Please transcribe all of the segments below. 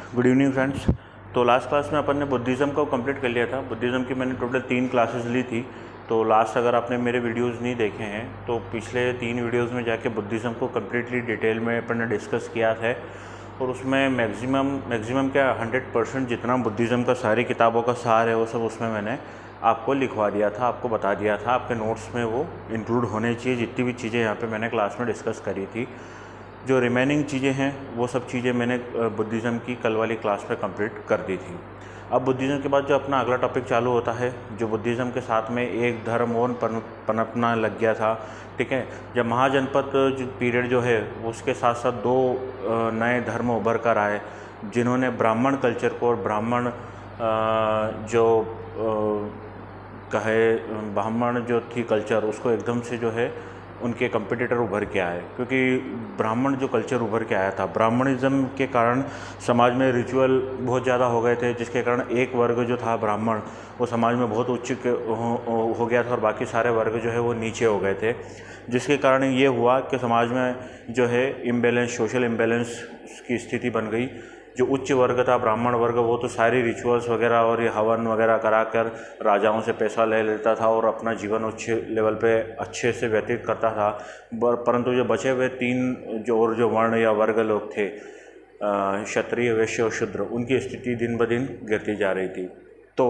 Good evening friends. तो last class में अपन ने बुद्धिज़्म को कंप्लीट कर लिया था। बुद्धिज़्म की मैंने टोटल 3 क्लासेस ली थी। तो लास्ट अगर आपने मेरे वीडियोस नहीं देखे हैं तो पिछले 3 वीडियोस में जाके बुद्धिज़्म को कम्प्लीटली डिटेल में अपन ने डिस्कस किया है। और उसमें मैक्सिमम क्या 100% जितना बुद्धिज़्म का सारी किताबों का सार है वो सब उसमें मैंने आपको लिखवा दिया था, आपको बता दिया था। आपके नोट्स में वो इंक्लूड होने चाहिए जितनी भी चीज़ें यहाँ पे मैंने क्लास में डिस्कस करी थी। जो रिमेनिंग चीज़ें हैं वो सब चीज़ें मैंने बुद्धिज़्म की कल वाली क्लास में कंप्लीट कर दी थी। अब बुद्धिज़्म के बाद जो अपना अगला टॉपिक चालू होता है, जो बुद्धिज़्म के साथ में एक धर्म और पनपना लग गया था। ठीक है, जब महाजनपद जो पीरियड जो है उसके साथ साथ 2 नए धर्म उभर कर आए जिन्होंने ब्राह्मण कल्चर को और ब्राह्मण जो कहे ब्राह्मण जो थी कल्चर उसको एकदम से जो है उनके कंपटीटर उभर के आए। क्योंकि ब्राह्मण जो कल्चर उभर के आया था, ब्राह्मणिज्म के कारण समाज में रिचुअल बहुत ज़्यादा हो गए थे, जिसके कारण एक वर्ग जो था ब्राह्मण वो समाज में बहुत उच्च हो गया था और बाकी सारे वर्ग जो है वो नीचे हो गए थे। जिसके कारण ये हुआ कि समाज में जो है इम्बैलेंस, सोशल इम्बैलेंस की स्थिति बन गई। जो उच्च वर्ग था ब्राह्मण वर्ग, वो तो सारी रिचुअल्स वगैरह और ये हवन वगैरह करा कर राजाओं से पैसा ले लेता था और अपना जीवन उच्च लेवल पे अच्छे से व्यतीत करता था। परंतु जो बचे हुए 3 जो वर्ण या वर्ग लोग थे, क्षत्रिय, वैश्य और शूद्र, उनकी स्थिति दिन ब दिन गिरती जा रही थी। तो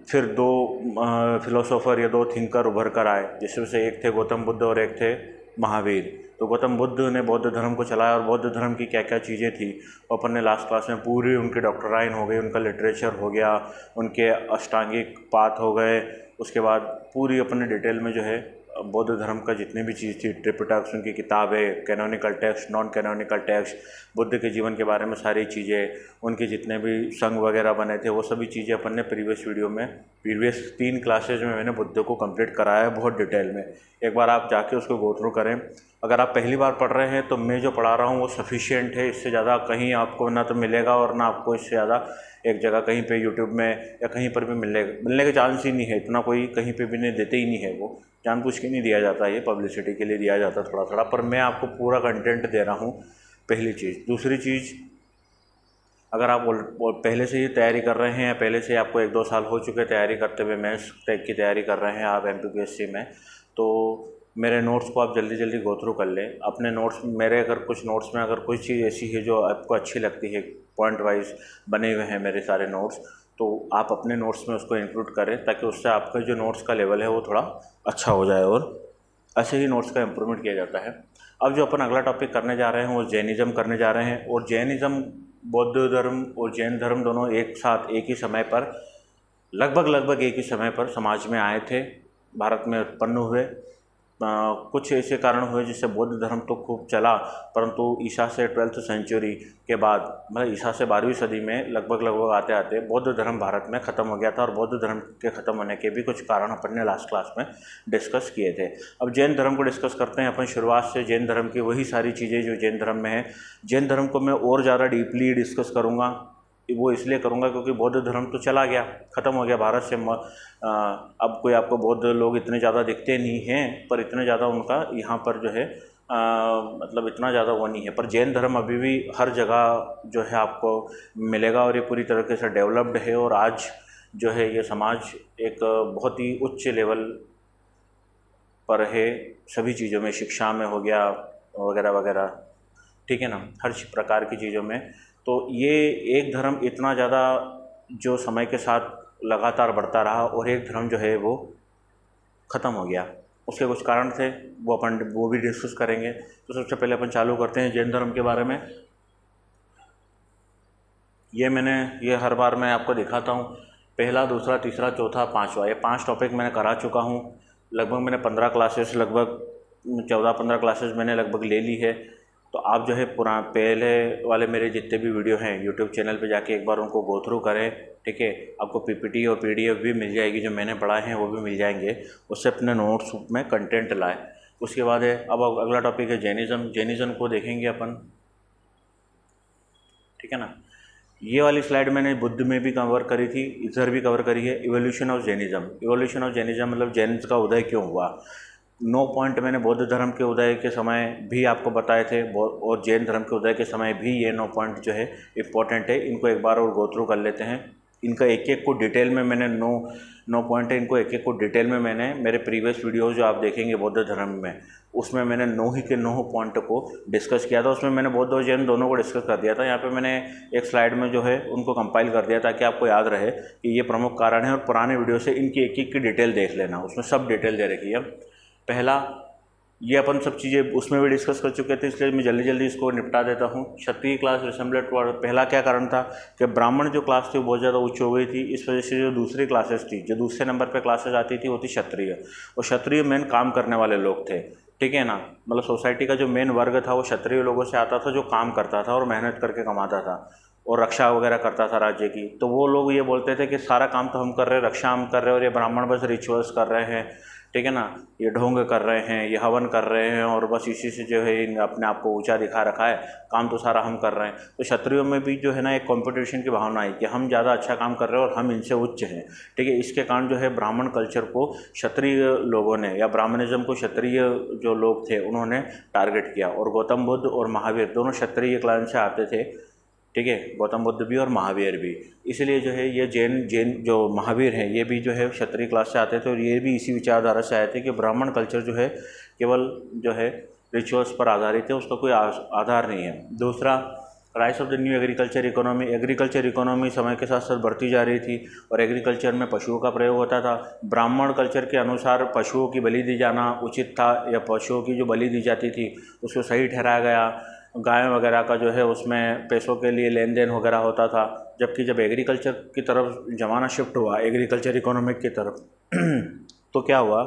फिर 2 फिलोसोफर या 2 थिंकर उभर कर आए, जिसमें से एक थे गौतम बुद्ध और एक थे महावीर। तो गौतम बुद्ध ने बौद्ध धर्म को चलाया और बौद्ध धर्म की क्या क्या चीज़ें थी वो अपन ने लास्ट क्लास में पूरी उनकी डॉक्टराइन हो गई, उनका लिटरेचर हो गया, उनके अष्टांगिक पाथ हो गए। उसके बाद पूरी अपन ने डिटेल में जो है बौद्ध धर्म का जितनी भी चीज़ थी, ट्रिपिटक्स, उनकी किताबें, canonical text, non canonical text, Buddha के जीवन के बारे में सारी चीज़ें, उनके जितने भी संघ वगैरह बने थे वो सभी चीज़ें अपन ने प्रीवियस 3 क्लासेज में मैंने बुद्ध को कंप्लीट कराया है बहुत डिटेल में। एक बार आप जाके उसको गो थ्रू करें। अगर आप पहली बार पढ़ रहे हैं तो मैं जो पढ़ा रहा हूँ वो सफिशिएंट है, इससे ज़्यादा कहीं आपको ना तो मिलेगा और ना आपको इससे ज़्यादा एक जगह कहीं पे यूट्यूब में या कहीं पर भी मिलने का चांस ही नहीं है। इतना कोई कहीं पे भी नहीं देते ही नहीं है, वो जानबूझ के नहीं दिया जाता, ये पब्लिसिटी के लिए दिया जाता थोड़ा थोड़ा, पर मैं आपको पूरा कंटेंट दे रहा हूँ। पहली चीज़। दूसरी चीज़, अगर आप पहले से ही तैयारी कर रहे हैं या पहले से आपको 1-2 साल हो चुके तैयारी करते हुए, मेंस टेक की तैयारी कर रहे हैं आप MPPSC में, तो मेरे नोट्स को आप जल्दी जल्दी गो थ्रू कर लें। अपने नोट्स मेरे अगर कुछ नोट्स में अगर कोई चीज़ ऐसी है जो आपको अच्छी लगती है, पॉइंट वाइज बने हुए हैं मेरे सारे नोट्स, तो आप अपने नोट्स में उसको इंक्लूड करें ताकि उससे आपका जो नोट्स का लेवल है वो थोड़ा अच्छा हो जाए और ऐसे ही नोट्स का इम्प्रूवमेंट किया जाता है। अब जो अपन अगला टॉपिक करने जा रहे हैं वो जैनिज़्म करने जा रहे हैं। और जैनिज़्म, बौद्ध धर्म और जैन धर्म दोनों एक साथ एक ही समय पर लगभग एक ही समय पर समाज में आए थे, भारत में उत्पन्न हुए। कुछ ऐसे कारण हुए जिससे बौद्ध धर्म तो खूब चला, परंतु ईसा से 12th सेंचुरी के बाद, मतलब ईसा से 12वीं सदी में लगभग आते आते बौद्ध धर्म भारत में ख़त्म हो गया था। और बौद्ध धर्म के ख़त्म होने के भी कुछ कारण अपन ने लास्ट क्लास में डिस्कस किए थे। अब जैन धर्म को डिस्कस करते हैं अपन शुरुआत से। जैन धर्म की वही सारी चीज़ें जो जैन धर्म में है। जैन धर्म को मैं और ज़्यादा डीपली डिस्कस करूँगा, वो इसलिए करूँगा क्योंकि बौद्ध धर्म तो चला गया, ख़त्म हो गया भारत से। अब कोई आपको बौद्ध लोग इतने ज़्यादा दिखते नहीं हैं, पर इतने ज़्यादा उनका यहाँ पर जो है मतलब इतना ज़्यादा वो नहीं है। पर जैन धर्म अभी भी हर जगह जो है आपको मिलेगा और ये पूरी तरीके से डेवलप्ड है। और आज जो है ये समाज एक बहुत ही उच्च लेवल पर है, सभी चीज़ों में, शिक्षा में हो गया वगैरह वगैरह, ठीक है ना, हर प्रकार की चीज़ों में। तो ये एक धर्म इतना ज़्यादा जो समय के साथ लगातार बढ़ता रहा और एक धर्म जो है वो ख़त्म हो गया। उसके कुछ कारण थे, वो भी डिस्कस करेंगे। तो सबसे पहले अपन चालू करते हैं जैन धर्म के बारे में। ये हर बार मैं आपको दिखाता हूँ, पहला, दूसरा, तीसरा, चौथा, 5वां, ये 5 टॉपिक मैंने करा चुका हूँ। लगभग मैंने 15 क्लासेस, लगभग 14-15 क्लासेस मैंने लगभग ले ली है। तो आप जो है पहले वाले मेरे जितने भी वीडियो हैं यूट्यूब चैनल पे जाके एक बार उनको गो थ्रू करें, ठीक है। आपको PPT और PDF भी मिल जाएगी, जो मैंने पढ़ाए हैं वो भी मिल जाएंगे। उससे अपने नोट्स में कंटेंट लाएं। उसके बाद है अब अगला टॉपिक है जैनिज़्म। जैनिज़्म को देखेंगे अपन, ठीक है ना। ये वाली स्लाइड मैंने बुद्ध में भी कवर करी थी, इधर भी कवर करी है। Evolution of Jainism. Evolution of Jainism मतलब जैन का उदय क्यों हुआ। 9 पॉइंट मैंने बौद्ध धर्म के उदय के समय भी आपको बताए थे और जैन धर्म के उदय के समय भी ये 9 पॉइंट जो है इम्पोर्टेंट है। इनको एक बार और गो थ्रू कर लेते हैं। इनका एक एक को डिटेल में मैंने 9 पॉइंट है, इनको एक एक को डिटेल में मैंने मेरे प्रीवियस वीडियोज़ जो आप देखेंगे बौद्ध धर्म में, उसमें मैंने 9 ही के 9 पॉइंट को डिस्कस किया था। उसमें मैंने बौद्ध और जैन दोनों को डिस्कस कर दिया था। यहाँ पे मैंने एक स्लाइड में जो है उनको कंपाइल कर दिया ताकि आपको याद रहे कि ये प्रमुख कारण है, और पुराने वीडियो से इनकी एक एक की डिटेल देख लेना, उसमें सब डिटेल दे रखी है। पहला, ये अपन सब चीज़ें उसमें भी डिस्कस कर चुके थे, इसलिए मैं जल्दी जल्दी इसको निपटा देता हूँ। क्षत्रिय क्लास रिसेम्बलेड टू, पहला क्या कारण था कि ब्राह्मण जो क्लास थी वो बहुत ज़्यादा उच्च हो गई थी। इस वजह से जो दूसरी क्लासेस थी, जो दूसरे नंबर पे क्लासेस आती थी वो थी क्षत्रिय, और क्षत्रिय मेन काम करने वाले लोग थे, ठीक है ना। मतलब सोसाइटी का जो मेन वर्ग था वो क्षत्रिय लोगों से आता था, जो काम करता था और मेहनत करके कमाता था और रक्षा वगैरह करता था राज्य की। तो वो लोग ये बोलते थे कि सारा काम तो हम कर रहे हैं, रक्षा हम कर रहे हैं, और ये ब्राह्मण बस रिचुअल्स कर रहे हैं, ठीक है ना, ये ढोंग कर रहे हैं, ये हवन कर रहे हैं, और बस इसी से जो है अपने आप को ऊंचा दिखा रखा है, काम तो सारा हम कर रहे हैं। तो क्षत्रियों में भी जो है ना एक कंपटीशन की भावना आई कि हम ज़्यादा अच्छा काम कर रहे हैं और हम इनसे उच्च हैं, ठीक है। इसके कारण जो है ब्राह्मण कल्चर को क्षत्रिय लोगों ने, या ब्राह्मणिज्म को क्षत्रिय जो लोग थे उन्होंने टारगेट किया। और गौतम बुद्ध और महावीर दोनों क्षत्रिय क्लान से आते थे, ठीक है, गौतम बुद्ध भी और महावीर भी। इसलिए जो है ये जैन जो महावीर हैं ये भी जो है क्षत्रिय क्लास से आते थे, और ये भी इसी विचारधारा से आए थे कि ब्राह्मण कल्चर जो है केवल जो है रिचुअल्स पर आधारित है, उसका कोई आधार नहीं है। दूसरा, rise of the new agriculture economy. Agriculture economy समय के साथ साथ बढ़ती जा रही थी, और एग्रीकल्चर में पशुओं का प्रयोग होता था। ब्राह्मण कल्चर के अनुसार पशुओं की बलि दी जाना उचित था, या पशुओं की जो बलि दी जाती थी उसको सही ठहराया गया। गाय वगैरह का जो है उसमें पैसों के लिए लेन देन वगैरह होता था। जबकि जब एग्रीकल्चर की तरफ ज़माना शिफ्ट हुआ, एग्रीकल्चर इकोनॉमिक की तरफ तो क्या हुआ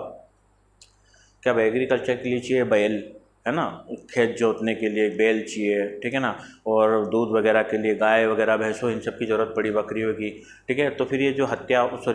कि अब एग्रीकल्चर के लिए चाहिए बैल, है ना, खेत जोतने के लिए बैल चाहिए, ठीक है ना, और दूध वगैरह के लिए गाय वगैरह भैंसों इन सब की ज़रूरत पड़ी, बकरियों की, ठीक है। तो फिर ये जो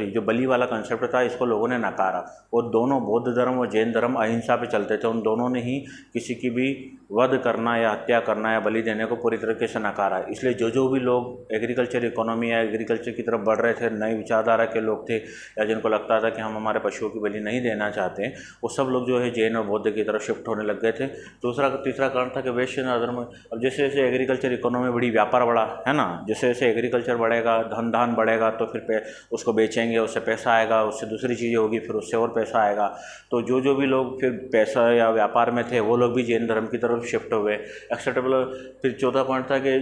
जो बलि वाला कंसेप्ट था इसको लोगों ने नकारा। और दोनों बौद्ध धर्म और जैन धर्म अहिंसा पे चलते थे, उन दोनों ने ही किसी की भी वध करना या हत्या करना या बलि देने को पूरी तरीके से नकारा। इसलिए जो भी लोग एग्रीकल्चर इकोनॉमी या एग्रीकल्चर की तरफ बढ़ रहे थे, नई विचारधारा के लोग थे, या जिनको लगता था कि हम हमारे पशुओं की बलि नहीं देना चाहते, वो सब लोग जो है जैन और बौद्ध की तरफ शिफ्ट होने लग गए थे। तीसरा कारण था कि वैश्य धर्म। अब जैसे जैसे एग्रीकल्चर इकोनॉमी बढ़ी, व्यापार बढ़ा, है ना, जैसे जैसे एग्रीकल्चर बढ़ेगा, धन बढ़ेगा, तो फिर उसको बेचेंगे, उससे पैसा आएगा, उससे दूसरी चीज़ें होगी, फिर उससे और पैसा आएगा। तो जो भी लोग फिर पैसा या व्यापार में थे वो लोग भी जैन धर्म की तरफ शिफ्ट हो गए, एक्सेप्टेबल। फिर चौथा पॉइंट था कि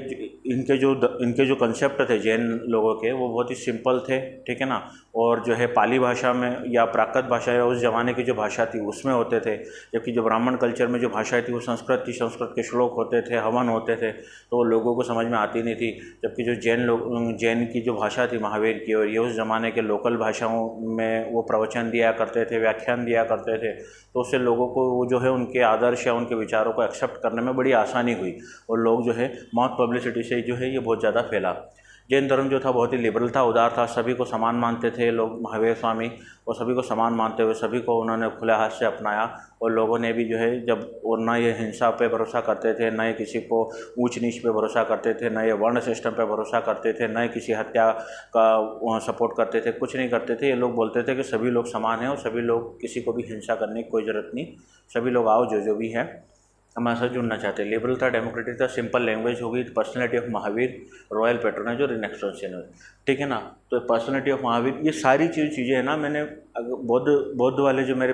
इनके जो कंसेप्ट थे जैन लोगों के वो बहुत ही सिंपल थे, ठीक है ना, और जो है पाली भाषा में या प्राकृत भाषा या उस ज़माने की जो भाषा थी उसमें होते थे। जबकि जो ब्राह्मण कल्चर में जो भाषा थी वो संस्कृत थी, संस्कृत के श्लोक होते थे, हवन होते थे, तो लोगों को समझ में आती नहीं थी। जबकि जो जैन की जो भाषा थी महावीर की, और ये उस ज़माने के लोकल भाषाओं में वो प्रवचन दिया करते थे, व्याख्यान दिया करते थे, तो उससे लोगों को वो जो है उनके आदर्श या उनके विचारों को एक्सेप्ट करने में बड़ी आसानी हुई, और लोग जो है माउथ पब्लिसिटी से जो है ये बहुत ज़्यादा फैला। जैन धर्म जो था बहुत ही लिबरल था, उदार था, सभी को समान मानते थे लोग, महावीर स्वामी, और सभी को समान मानते हुए सभी को उन्होंने खुले हाथ से अपनाया। और लोगों ने भी जो है जब और न ये हिंसा पे भरोसा करते थे, न ये किसी को ऊंच नीच पे भरोसा करते थे, न ये वर्ण सिस्टम पे भरोसा करते थे, न किसी हत्या का सपोर्ट करते थे, कुछ नहीं करते थे। ये लोग बोलते थे कि सभी लोग समान हैं और सभी लोग, किसी को भी हिंसा करने की कोई ज़रूरत नहीं, सभी लोग आओ जो भी है हमारे साथ जुड़ना चाहते हैं। लिबरल था, डेमोक्रेटिक था, सिंपल लैंग्वेज होगी, personality of Mahavir, royal patronage और रिनेक्सटेंशन, ठीक है ना। तो पर्सनैलिटी ऑफ महावीर, ये सारी चीज़ें है ना, मैंने बौद्ध वाले जो मेरे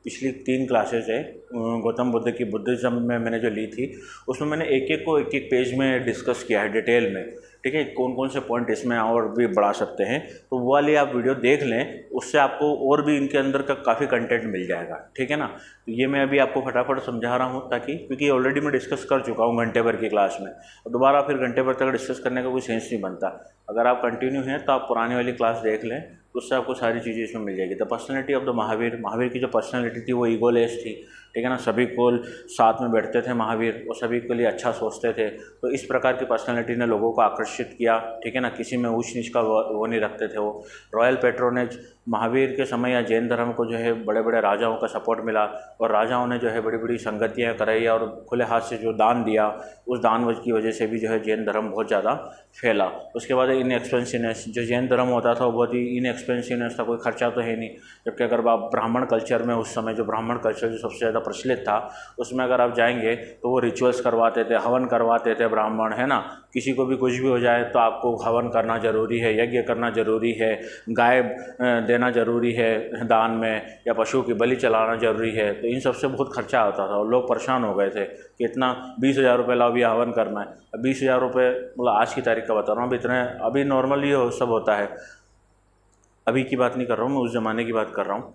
पिछली 3 क्लासेज है गौतम बुद्ध की बुद्धिज़्म में मैंने जो ली थी, उसमें मैंने एक एक पेज में डिस्कस किया है डिटेल में, ठीक है, कौन कौन से पॉइंट इसमें और भी बढ़ा सकते हैं। तो वो वाली आप वीडियो देख लें, उससे आपको और भी इनके अंदर का काफ़ी कंटेंट मिल जाएगा, ठीक है ना। तो ये मैं अभी आपको फटाफट समझा रहा हूँ ताकि, क्योंकि ऑलरेडी मैं डिस्कस कर चुका हूँ घंटे भर की क्लास में, और दोबारा फिर घंटे भर तक डिस्कस करने का कोई सेंस नहीं बनता। अगर आप कंटिन्यू हैं तो आप पुरानी वाली क्लास देख लें, तो उससे आपको सारी चीज़ें इसमें मिल जाएगी। The personality of the Mahavir की जो पर्सनैलिटी थी वो ईगोलेस थी, ठीक है ना, सभी को साथ में बैठते थे महावीर, वो सभी के लिए अच्छा सोचते थे। तो इस प्रकार की पर्सनैलिटी ने लोगों को आकर्षित किया, ठीक है ना, किसी में ऊंच नीच का वो नहीं रखते थे वो। रॉयल पैट्रोनेज, महावीर के समय या जैन धर्म को जो है बड़े बड़े राजाओं का सपोर्ट मिला, और राजाओं ने जो है बड़ी बड़ी संगतियाँ कराई और खुले हाथ से जो दान दिया, उस दान की वजह से भी जो है जैन धर्म बहुत ज़्यादा फैला। उसके बाद इनएक्सपेंसिवनेस, जो जैन धर्म होता था वो बहुत ही इनएक्सपेंसिवनेस था, कोई खर्चा तो है नहीं। जबकि अगर आप ब्राह्मण कल्चर में, उस समय जो ब्राह्मण कल्चर जो सबसे ज़्यादा प्रचलित था, उसमें अगर आप जाएंगे तो वो रिचुअल्स करवाते थे, हवन करवाते थे ब्राह्मण, है ना। किसी को भी कुछ भी हो जाए तो आपको हवन करना ज़रूरी है, यज्ञ करना ज़रूरी है, गाय देना ज़रूरी है दान में, या पशु की बलि चलाना ज़रूरी है। तो इन सबसे बहुत खर्चा होता था और लोग परेशान हो गए थे कि इतना 20,000 रुपये लाओ, भी हवन करना है। अब 20,000 रुपये, मतलब आज की तारीख का बता रहा हूँ, अब इतने, अभी नॉर्मली सब होता है, अभी की बात नहीं कर रहा हूँ मैं, उस ज़माने की बात कर रहा हूँ।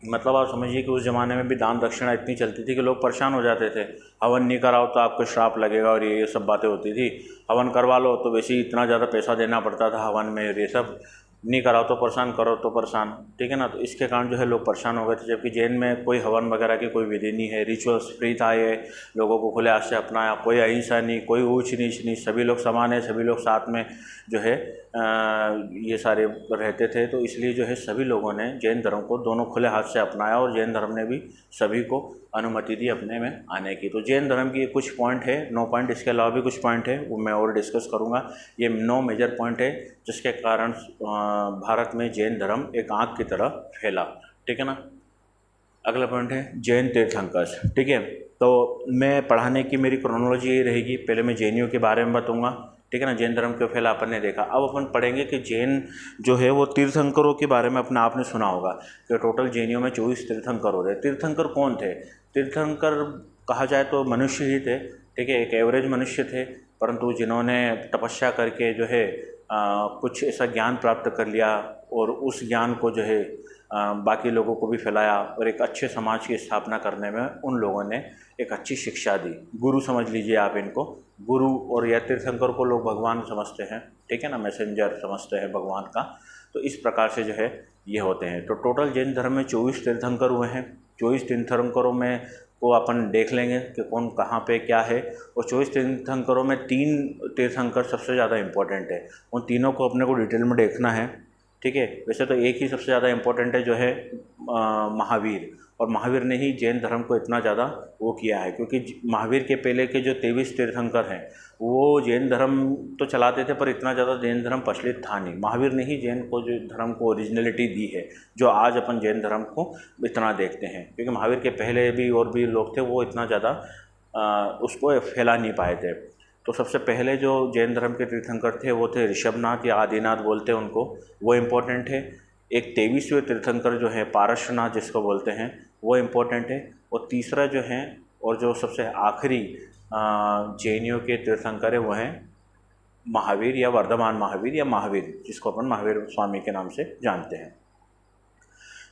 मतलब आप समझिए कि उस ज़माने में भी दान दक्षिणा इतनी चलती थी कि लोग परेशान हो जाते थे। हवन नहीं कराओ तो आपको श्राप लगेगा, और ये सब बातें होती थी। हवन करवा लो तो वैसे ही इतना ज़्यादा पैसा देना पड़ता था हवन में, ये सब नहीं कराओ तो परेशान, करो तो परेशान, ठीक है ना। तो इसके कारण जो है लोग परेशान हो गए थे। जबकि जैन में कोई हवन वगैरह की कोई विधि नहीं है, रिचुअल्स फ्री था, ये लोगों को खुले हाथ से अपनाया, कोई अहिंसा नहीं, कोई ऊंच नीच नहीं, सभी लोग समान है, सभी लोग साथ में जो है ये सारे रहते थे। तो इसलिए जो है सभी लोगों ने जैन धर्म को दोनों खुले हाथ से अपनाया, और जैन धर्म ने भी सभी को अनुमति दी अपने में आने की। तो जैन धर्म की कुछ पॉइंट है, 9 पॉइंट, इसके अलावा भी कुछ पॉइंट है, वो मैं और डिस्कस करूँगा। ये 9 मेजर पॉइंट है जिसके कारण भारत में जैन धर्म एक आग की तरह फैला, ठीक है ना। अगला पॉइंट है जैन तीर्थंकर्स, ठीक है। तो मैं पढ़ाने की मेरी क्रोनोलॉजी यही रहेगी, पहले मैं जैनियों के बारे में बताऊंगा, ठीक है ना। जैन धर्म क्यों फैला अपन ने देखा। अब अपन पढ़ेंगे कि जैन जो है वो तीर्थंकरों के बारे में अपने आपने सुना होगा कि टोटल जैनियों में 24 तीर्थंकर हो रहे। तीर्थंकर कौन थे? तीर्थंकर कहा जाए तो मनुष्य ही थे, ठीक है, एक एवरेज मनुष्य थे, परंतु जिन्होंने तपस्या करके जो है कुछ ऐसा ज्ञान प्राप्त कर लिया, और उस ज्ञान को जो है बाकी लोगों को भी फैलाया, और एक अच्छे समाज की स्थापना करने में उन लोगों ने एक अच्छी शिक्षा दी। गुरु समझ लीजिए आप इनको, गुरु। और यह तीर्थंकर को लोग भगवान समझते हैं, ठीक है ना, मैसेंजर समझते हैं भगवान का। तो इस प्रकार से जो है ये होते हैं। तो टोटल जैन धर्म में 24 तीर्थंकर हुए हैं। 24 तीर्थंकरों में को अपन देख लेंगे कि कौन कहाँ पे क्या है। और 24 तीर्थंकरों में 3 तीर्थंकर सबसे ज़्यादा इम्पोर्टेंट है, उन तीनों को अपने को डिटेल में देखना है, ठीक है। वैसे तो एक ही सबसे ज़्यादा इम्पोर्टेंट है, जो है महावीर। और महावीर ने ही जैन धर्म को इतना ज़्यादा वो किया है, क्योंकि महावीर के पहले के जो 23 तीर्थंकर हैं वो जैन धर्म तो चलाते थे, पर इतना ज़्यादा जैन धर्म प्रचलित था नहीं। महावीर ने ही जैन को जो धर्म को ओरिजिनलिटी दी है, जो आज अपन जैन धर्म को इतना देखते हैं। क्योंकि महावीर के पहले भी और भी लोग थे, वो इतना ज़्यादा उसको फैला नहीं पाए थे। तो सबसे पहले जो जैन धर्म के तीर्थंकर थे वो थे ऋषभनाथ या आदिनाथ बोलते हैं उनको, वो इम्पोर्टेंट है। एक 23वें तीर्थंकर जो है पारशनाथ जिसको बोलते हैं, वो इम्पोर्टेंट है। और तीसरा जो है, और जो सबसे आखिरी जैनियों के तीर्थंकर है, वो हैं महावीर या वर्धमान महावीर या महावीर, जिसको अपन महावीर स्वामी के नाम से जानते हैं।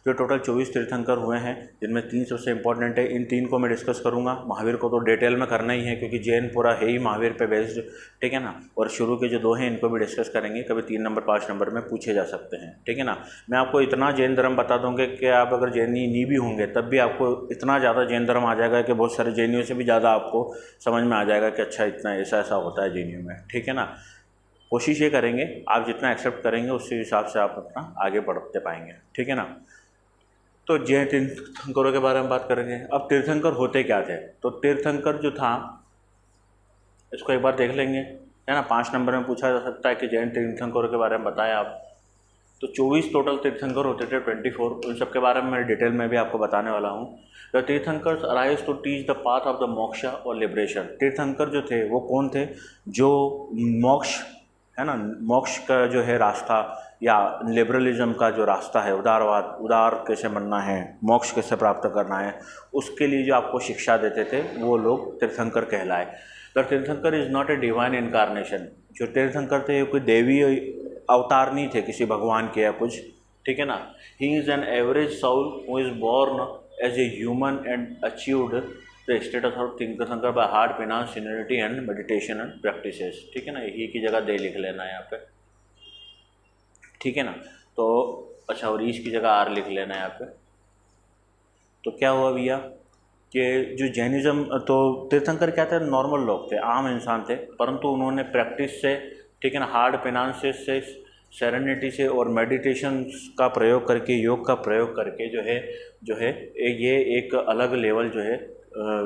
जो टोटल 24 तीर्थंकर हुए हैं, जिनमें 3 सबसे इंपॉर्टेंट है। इन 3 को मैं डिस्कस करूंगा। महावीर को तो डिटेल में करना ही है, क्योंकि जैन पूरा है ही महावीर पे बेस्ड, ठीक है ना। और शुरू के जो 2 हैं इनको भी डिस्कस करेंगे, कभी 3 नंबर 5 नंबर में पूछे जा सकते हैं, ठीक है ना। मैं आपको इतना जैन धर्म बता दूंगा कि आप अगर जैनी नहीं भी होंगे तब भी आपको इतना ज़्यादा जैन धर्म आ जाएगा कि बहुत सारे जैनियों से भी ज़्यादा आपको समझ में आ जाएगा कि अच्छा इतना ऐसा ऐसा होता है जैनियों में, ठीक है ना। कोशिश ये करेंगे, आप जितना एक्सेप्ट करेंगे उसी हिसाब से आप अपना आगे बढ़ते पाएंगे, ठीक है ना। तो जैन तीर्थंकरों के बारे में बात करेंगे। अब तीर्थंकर होते क्या थे? तो तीर्थंकर जो था, इसको एक बार देख लेंगे, है ना। 5 नंबर में पूछा जा सकता है कि जैन तीर्थंकरों के बारे में बताएं आप। तो 24 टोटल तीर्थंकर होते थे, 24, उन सब के बारे में मैं डिटेल में भी आपको बताने वाला हूँ। The Tirthankara arise to teach the path of the moksha और लिबरेशन। तीर्थंकर जो थे वो कौन थे? जो मोक्ष है ना, मोक्ष का जो है रास्ता, या लिबरलिज्म का जो रास्ता है, उदारवाद, उदार कैसे बनना है, मोक्ष कैसे प्राप्त करना है, उसके लिए जो आपको शिक्षा देते थे वो लोग तीर्थंकर कहलाए। द तीर्थंकर is not a divine incarnation. जो तीर्थंकर थे कोई देवी अवतार नहीं थे किसी भगवान के या कुछ, ठीक है ना। He is an average soul who is born as a human and achieved the status of tirthankar by hard penance, seniority and meditation and practices, ठीक है ना। यही की जगह दे लिख लेना है यहाँ पे, ठीक है ना। तो अच्छा, और ईश की जगह आर लिख लेना है यहाँ पे। तो क्या हुआ भैया कि जो जैनिज़्म, तो तीर्थंकर क्या थे, नॉर्मल लोग थे, आम इंसान थे, परंतु उन्होंने प्रैक्टिस से, ठीक है ना, हार्ड पेनांसेस से, सेरेनिटी से और मेडिटेशन का प्रयोग करके, योग का प्रयोग करके जो है ये एक अलग लेवल जो है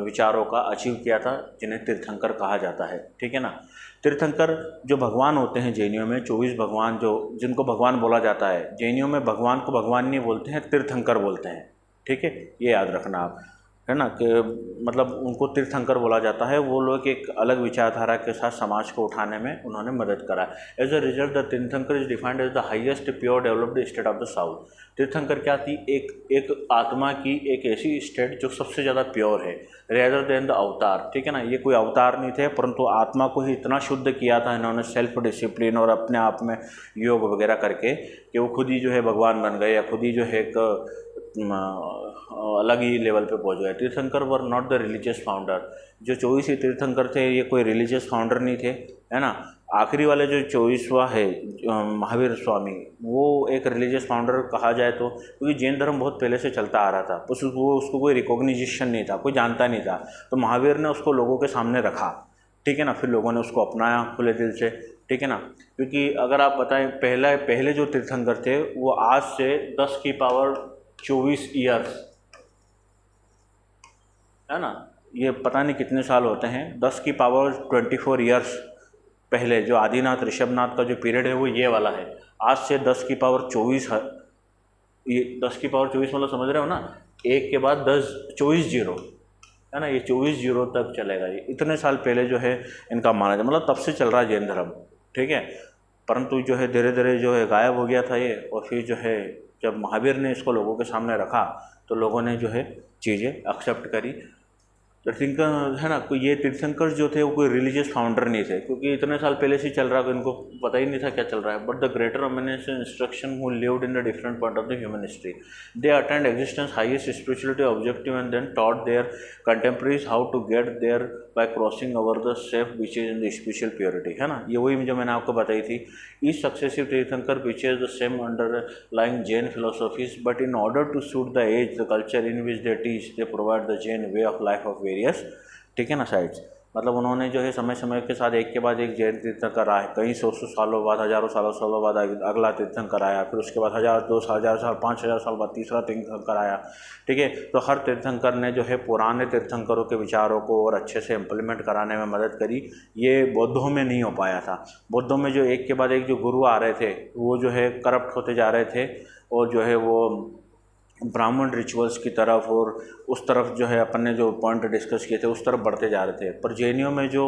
विचारों का अचीव किया था, जिन्हें तीर्थंकर कहा जाता है, ठीक है ना। तीर्थंकर जो भगवान होते हैं जैनियों में, 24 भगवान जो जिनको भगवान बोला जाता है, जैनियों में भगवान को भगवान नहीं बोलते हैं, तीर्थंकर बोलते हैं, ठीक है, ये याद रखना आप, है ना, कि मतलब उनको तीर्थंकर बोला जाता है। वो लोग एक अलग विचारधारा के साथ समाज को उठाने में उन्होंने मदद करा। एज अ रिजल्ट द तीर्थंकर is defined as the highest pure developed state of the south. Tirthankara क्या थी, एक आत्मा की एक ऐसी स्टेट जो सबसे ज़्यादा प्योर है, रेदर देन द अवतार, ठीक है ना। ये कोई अवतार नहीं थे, परंतु आत्मा को ही इतना शुद्ध किया था इन्होंने सेल्फ डिसिप्लिन और अपने आप में योग वगैरह करके, कि वो खुद ही जो है भगवान बन गए, या खुद ही जो है एक अलग ही लेवल पे पहुंच गए। तीर्थंकर were not the religious founder. जो 24 ही तीर्थंकर थे, ये कोई रिलीजियस फाउंडर नहीं थे, है ना। आखिरी वाले जो 24वां है महावीर स्वामी, वो एक रिलीजियस फाउंडर कहा जाए तो, क्योंकि जैन धर्म बहुत पहले से चलता आ रहा था, उसको कोई रिकॉग्निशन नहीं था, कोई जानता नहीं था, तो महावीर ने उसको लोगों के सामने रखा, ठीक है ना। फिर लोगों ने उसको अपनाया खुले दिल से, ठीक है ना। क्योंकि अगर आप बताएं, पहले जो तीर्थंकर थे वो आज से 10 की पावर 24 ईयर्स, है ना, ये पता नहीं कितने साल होते हैं, 10 की पावर 24 ईयर्स पहले जो आदिनाथ ऋषभनाथ का जो पीरियड है वो ये वाला है। आज से 10 की पावर 24 है, ये 10 की पावर 24 मतलब समझ रहे हो ना, एक के बाद 10, 24 जीरो, है ना, ये 24 जीरो तक चलेगा। ये इतने साल पहले जो है इनका माना जाए, मतलब तब से चल रहा है जैन धर्म, ठीक है। परंतु जो है धीरे धीरे जो है गायब हो गया था ये, और फिर जो है जब महावीर ने इसको लोगों के सामने रखा तो लोगों ने जो है चीज़ें एक्सेप्ट करी। तीर्थंकर, है ना, कोई ये तीर्थंकर जो थे वो कोई रिलीजियस फाउंडर नहीं थे, क्योंकि इतने साल पहले से चल रहा है, इनको पता ही नहीं था क्या चल रहा है। But the greater eminence instruction who lived in the different part of the human history, they attend existence highest spirituality objective and then taught their contemporaries how to get there by crossing over the safe beaches in the spiritual purity, है ना। ये वही जो मैंने आपको बताई थी। Each successive tirthankar beaches the same underlying Jain philosophies, but in order to suit the age the culture in which they teach, they provide the Jain way of life of various, ठीक है ना, साइड्स। मतलब उन्होंने जो है समय समय के साथ एक के बाद एक जैन तीर्थंकर आए, कई 100 सालों बाद, हज़ारों सालों बाद अगला तीर्थंकर आया, फिर उसके बाद 1000 साल 5000 साल बाद तीसरा तीर्थंकर आया, ठीक है। तो हर तीर्थंकर ने जो है पुराने तीर्थंकरों के विचारों को और अच्छे से इम्प्लीमेंट कराने में मदद करी। ये बौद्धों में नहीं हो पाया था। बौद्धों में जो एक के बाद एक जो गुरु आ रहे थे वो जो है करप्ट होते जा रहे थे, और जो है वो ब्राह्मण रिचुअल्स की तरफ और उस तरफ जो है अपन ने जो पॉइंट डिस्कस किए थे उस तरफ बढ़ते जा रहे थे। पर जैनियों में जो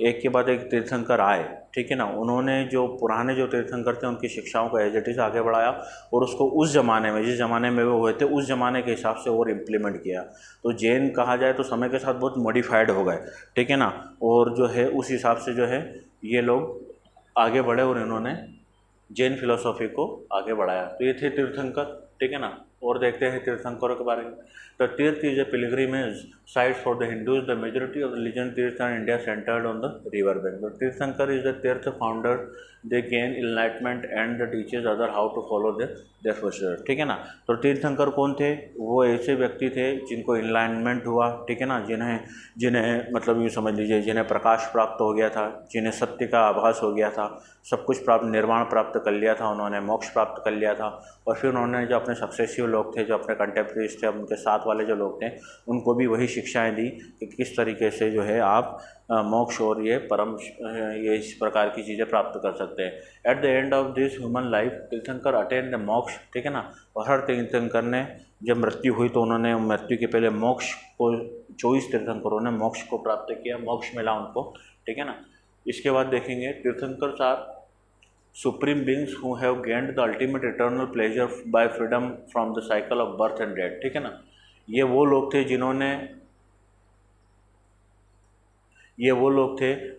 एक के बाद एक तीर्थंकर आए, ठीक है ना, उन्होंने जो पुराने जो तीर्थंकर थे उनकी शिक्षाओं को एज इट इज़ आगे बढ़ाया, और उसको उस ज़माने में, जिस ज़माने में वो हुए थे, उस ज़माने के हिसाब से और इम्प्लीमेंट किया। तो जैन कहा जाए तो समय के साथ बहुत मॉडिफाइड हो गए, ठीक है ना, और जो है उस हिसाब से जो है ये लोग आगे बढ़े और इन्होंने जैन फिलोसॉफी को आगे बढ़ाया। तो ये थे तीर्थंकर, ठीक है ना। और देखते हैं तीर्थंकरों के बारे में। The tirtha is a pilgrimage site for the Hindus, the majority of religion tirtha in India centred on the river bank. The तीर्थंकर is the tirtha founder, they gain enlightenment and the teachers other how to follow their footsteps, ठीक है ना। तो तीर्थंकर कौन थे? वो ऐसे व्यक्ति थे जिनको इनलाइटमेंट हुआ, ठीक है ना, जिन्हें मतलब यूँ समझ लीजिए जिन्हें प्रकाश प्राप्त हो गया था, जिन्हें सत्य का आभास हो गया था, सब कुछ प्राप्त, निर्वाण प्राप्त कर लिया था, उन्होंने मोक्ष प्राप्त कर लिया था। और फिर उन्होंने जो अपने सक्सेसिव लोग थे, जो अपने कंटेम्प्रेरीज थे, उनके साथ वाले जो लोग थे, उनको भी वही शिक्षाएं दी कि किस तरीके से जो है आप मोक्ष और ये परम, ये इस प्रकार की चीज़ें प्राप्त कर सकते हैं। At the end of this human life तीर्थंकर अटेन द मोक्ष, ठीक है ना। और हर तीर्थंकर ने जब मृत्यु हुई तो उन्होंने मृत्यु के पहले मोक्ष को, 24 तीर्थंकरों ने मोक्ष को प्राप्त किया, मोक्ष मिला उनको, ठीक है ना। इसके बाद देखेंगे Tirthankara are supreme beings who have gained the ultimate eternal pleasure by freedom from the cycle of birth and death, ठीक है ना। ये वो लोग थे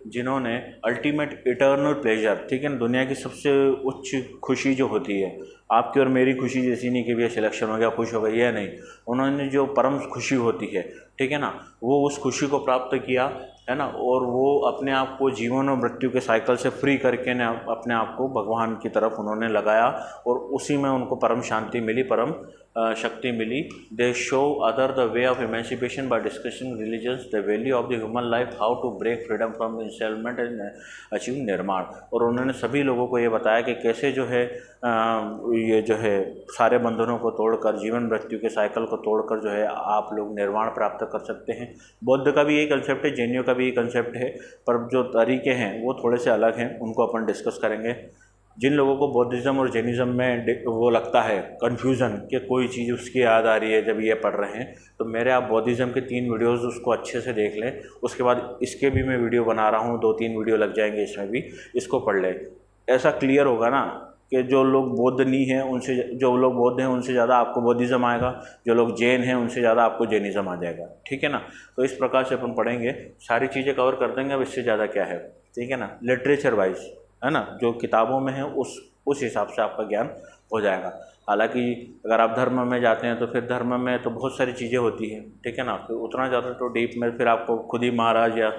जिन्होंने अल्टीमेट इटर्नल प्लेजर, ठीक है ना, दुनिया की सबसे उच्च खुशी जो होती है, आपकी और मेरी खुशी जैसी नहीं कि भैया सिलेक्शन हो गया खुश हो गया, यह नहीं, उन्होंने जो परम खुशी होती है, ठीक है ना, वो उस खुशी को प्राप्त किया, है ना। और वो अपने आप को जीवन और मृत्यु के साइकिल से फ्री करके अपने आप को भगवान की तरफ उन्होंने लगाया, और उसी में उनको परम शांति मिली, परम शक्ति मिली। They show other the way of emancipation by discussing religions, the value of the human life, how to break freedom from enslavement and achieve निर्माण। और उन्होंने सभी लोगों को ये बताया कि कैसे जो है ये जो है सारे बंधनों को तोड़कर, जीवन मृत्यु के साइकिल को तोड़कर जो है आप लोग निर्वाण प्राप्त कर सकते हैं। बौद्ध का भी यही कंसेप्ट है, जैनियों का भी यही कंसेप्ट है, पर जो तरीके हैं वो थोड़े से अलग हैं, उनको अपन डिस्कस करेंगे। जिन लोगों को बौद्धिज़्म और जैनिज़्म में वो लगता है कन्फ्यूज़न कि कोई चीज़ उसकी याद आ रही है जब ये पढ़ रहे हैं, तो मेरे आप बौद्धिज़्म के 3 वीडियोस उसको अच्छे से देख लें। उसके बाद इसके भी मैं वीडियो बना रहा हूँ, 2-3 वीडियो लग जाएंगे इसमें भी, इसको पढ़ लें। ऐसा क्लियर होगा ना कि जो लोग बौद्ध नहीं हैं उनसे, जो लोग बौद्ध हैं उनसे ज़्यादा आपको बौद्धिज़्म आएगा, जो लोग जैन हैं उनसे ज़्यादा आपको जैनिज़्म आ जाएगा। ठीक है ना। तो इस प्रकार से अपन पढ़ेंगे, सारी चीज़ें कवर कर देंगे। अब इससे ज़्यादा क्या है, ठीक है ना। लिटरेचर वाइज है ना, जो किताबों में है उस हिसाब से आपका ज्ञान हो जाएगा। हालांकि अगर आप धर्म में जाते हैं तो फिर धर्म में तो बहुत सारी चीज़ें होती हैं, ठीक है ना। फिर उतना ज़्यादा तो डीप में फिर आपको खुद ही महाराज या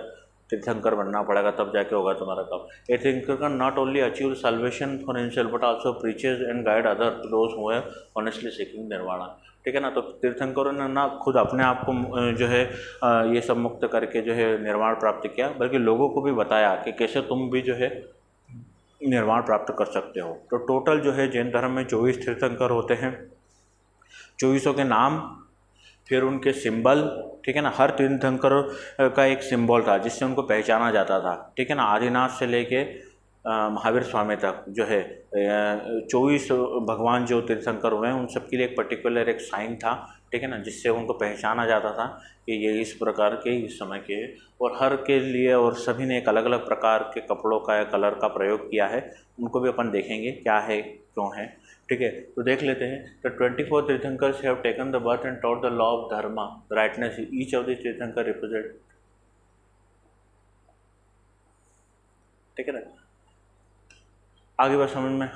तीर्थंकर बनना पड़ेगा, तब जाके होगा तुम्हारा काम। A tirthankar not only achieve salvation for himself but also preaches and guide other to those who are honestly seeking nirvana. ठीक है ना। तो तीर्थंकरों ने ना खुद अपने आप को जो है ये सब मुक्त करके जो है निर्वाण प्राप्त किया, बल्कि लोगों को भी बताया कि कैसे तुम भी जो है निर्वाण प्राप्त कर सकते हो। तो टोटल जो है जैन धर्म में 24 तीर्थंकर होते हैं, 24 के नाम, फिर उनके सिंबल। ठीक है ना। हर तीर्थंकर का एक सिंबल था जिससे उनको पहचाना जाता था। ठीक है ना। आदिनाथ से लेके महावीर स्वामी तक जो है 24 भगवान जो तीर्थंकर हुए हैं उन सबके लिए एक पर्टिकुलर एक साइन था। ठीक है ना, जिससे उनको पहचाना जाता था कि ये इस प्रकार के, इस समय के। और हर के लिए और सभी ने एक अलग अलग प्रकार के कपड़ों का या कलर का प्रयोग किया है, उनको भी अपन देखेंगे क्या है क्यों है। ठीक है, तो देख लेते हैं। The 24 tirthankars have taken the birth and taught the law of dharma righteousness. Each of the tirthankar represent. ठीक है ना, आगे बात समझ में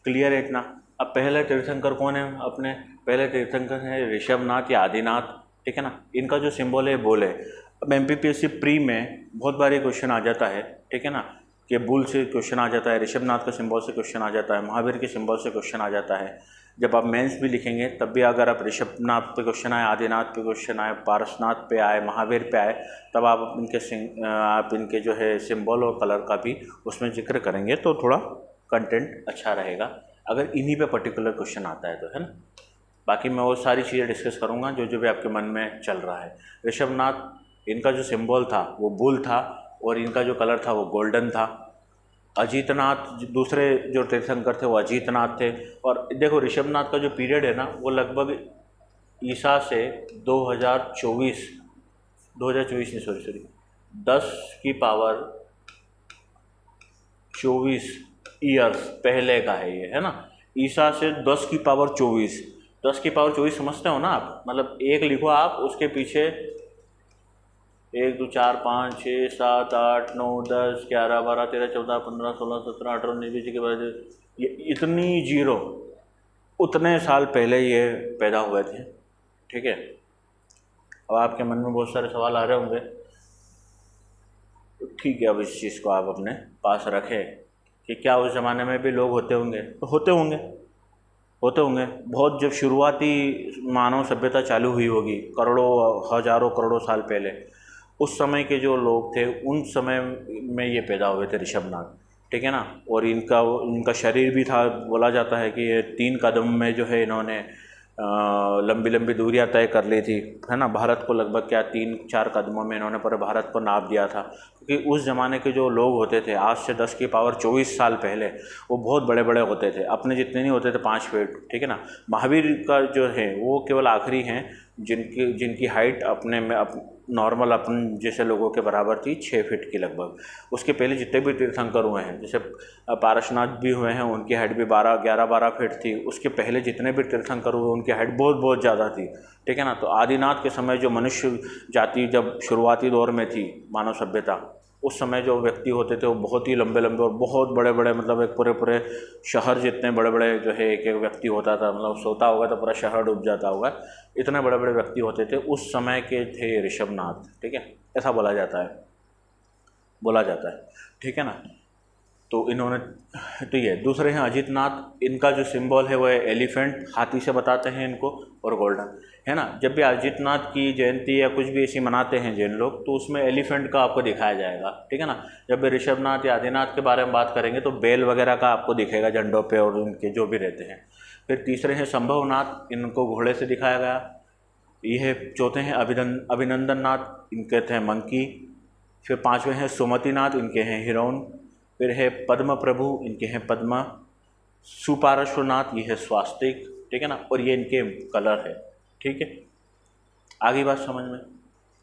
क्लियर है इतना। अब पहले तीर्थंकर कौन है? अपने पहले तीर्थंकर है ऋषभनाथ या आदिनाथ। ठीक है ना, इनका जो सिंबल है बुल है। अब MPPSC प्री में बहुत बार ये क्वेश्चन आ जाता है, ठीक है ना, कि बुल से क्वेश्चन आ जाता है, ऋषभनाथ का सिंबल से क्वेश्चन आ जाता है, महावीर के सिंबल से क्वेश्चन आ जाता है। जब आप मेंस भी लिखेंगे तब भी अगर आप ऋषभनाथ पे क्वेश्चन आए, आदिनाथ पे क्वेश्चन आए, पारसनाथ पे आए, महावीर पे आए, तब आप इनके जो है सिंबल और कलर का भी उसमें जिक्र करेंगे तो थोड़ा कंटेंट अच्छा रहेगा, अगर इन्हीं पे पर्टिकुलर क्वेश्चन आता है तो, है ना। बाकी मैं वो सारी चीज़ें डिस्कस करूँगा जो भी आपके मन में चल रहा है। ऋषभनाथ, इनका जो सिंबल था वो बुल था और इनका जो कलर था वो गोल्डन था। अजीतनाथ दूसरे जो तीर्थंकर थे वो अजीतनाथ थे। और देखो ऋषभनाथ का जो पीरियड है ना वो लगभग ईसा से 2024 नहीं, सॉरी 10 की पावर 24 ईयर्स पहले का है ये, है ना। ईसा से 10 की पावर 24, 10 की पावर 24 समझते हो ना आप, मतलब एक लिखो आप, उसके पीछे 1 2 4 5 6 7 8 9 10 11 12 13 14 15 16 17 18 19 20 के बाद ये इतनी जीरो, उतने साल पहले ये पैदा हुए थे। ठीक है, अब आपके मन में बहुत सारे सवाल आ रहे होंगे, तो ठीक है, अब इस चीज़ को आप अपने पास रखें कि क्या उस ज़माने में भी लोग होते होंगे, तो होते होंगे बहुत। जब शुरुआती मानव सभ्यता चालू हुई होगी करोड़ों हज़ारों करोड़ों साल पहले, उस समय के जो लोग थे उन समय में ये पैदा हुए थे ऋषभनाथ। ठीक है ना। और इनका शरीर भी था, बोला जाता है कि ये 3 कदम में जो है इन्होंने लंबी लंबी दूरियां तय कर ली थी, है ना। भारत को लगभग क्या 3-4 कदमों में इन्होंने पूरे भारत को नाप दिया था, क्योंकि उस ज़माने के जो लोग होते थे आज से 10 की पावर 24 साल पहले, वो बहुत बड़े बड़े होते थे, अपने जितने नहीं होते थे 5 फीट। ठीक है ना। महावीर का जो है वो केवल आखिरी हैं जिनकी हाइट अपने में नॉर्मल अपन जैसे लोगों के बराबर थी, 6 फीट की लगभग। उसके पहले जितने भी तीर्थंकर हुए हैं, जैसे पारसनाथ भी हुए हैं, उनकी हाइट भी 11-12 फीट थी। उसके पहले जितने भी तीर्थंकर हुए उनकी हाइट बहुत ज़्यादा थी। ठीक है ना। तो आदिनाथ के समय जो मनुष्य जाति जब शुरुआती दौर में थी मानव सभ्यता, उस समय जो व्यक्ति होते थे वो बहुत ही लंबे और बहुत बड़े, मतलब एक पूरे शहर जितने बड़े जो है एक व्यक्ति होता था, मतलब सोता होगा तो पूरा शहर डूब जाता होगा, इतने बड़े व्यक्ति होते थे उस समय के थे ऋषभनाथ। ठीक है, ऐसा बोला जाता है। ठीक है ना। तो इन्होंने, तो ये दूसरे हैं अजित नाथ, इनका जो सिंबल है वो है एलिफेंट, हाथी से बताते हैं इनको, और गोल्डन, है ना। जब भी अजित नाथ की जयंती या कुछ भी ऐसी मनाते हैं जैन लोग, तो उसमें एलिफेंट का आपको दिखाया जाएगा, ठीक है ना। जब भी ऋषभनाथ या आदिनाथ के बारे में बात करेंगे तो बैल वगैरह का आपको दिखेगा झंडों पे और उनके जो भी रहते हैं। फिर तीसरे हैं संभवनाथ, इनको घोड़े से दिखाया गया। ये है चौथे हैं अभिनंदन नाथ, इनके थे मंकी। फिर पांचवें हैं सुमतिनाथ, इनके हैं हिरोन। फिर है पद्म प्रभु, इनके हैं पद्मा। सुपार्श्वनाथ, ये है स्वास्तिक, ठीक है ना, और ये इनके कलर है, ठीक है। आगे बात समझ में,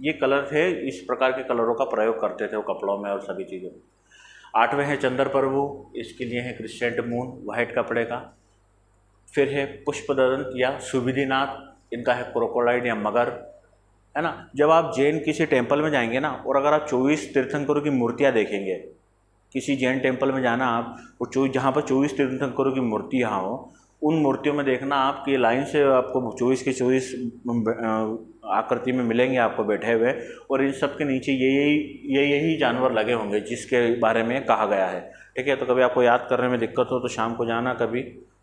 ये कलर थे, इस प्रकार के कलरों का प्रयोग करते थे वो कपड़ों में और सभी चीज़ों में। आठवें हैं चंद्र प्रभु, इसके लिए है क्रिस्टेंट मून, वाइट कपड़े का। फिर है पुष्पदंत या सुविधिनाथ, इनका है क्रोकोडाइल या मगर, है ना। जब आप जैन किसी टेम्पल में जाएंगे ना, और अगर आप 24 तीर्थंकरों की मूर्तियाँ देखेंगे, किसी जैन टेम्पल में जाना आप, और जहाँ पर 24 तीर्थंकरों की मूर्ति यहाँ हो, उन मूर्तियों में देखना आपकी लाइन से आपको 24 के 24 आकृति में मिलेंगे आपको बैठे हुए, और इन सब के नीचे यही जानवर लगे होंगे जिसके बारे में कहा गया है, ठीक है। तो कभी आपको याद करने में दिक्कत हो तो शाम को जाना कभी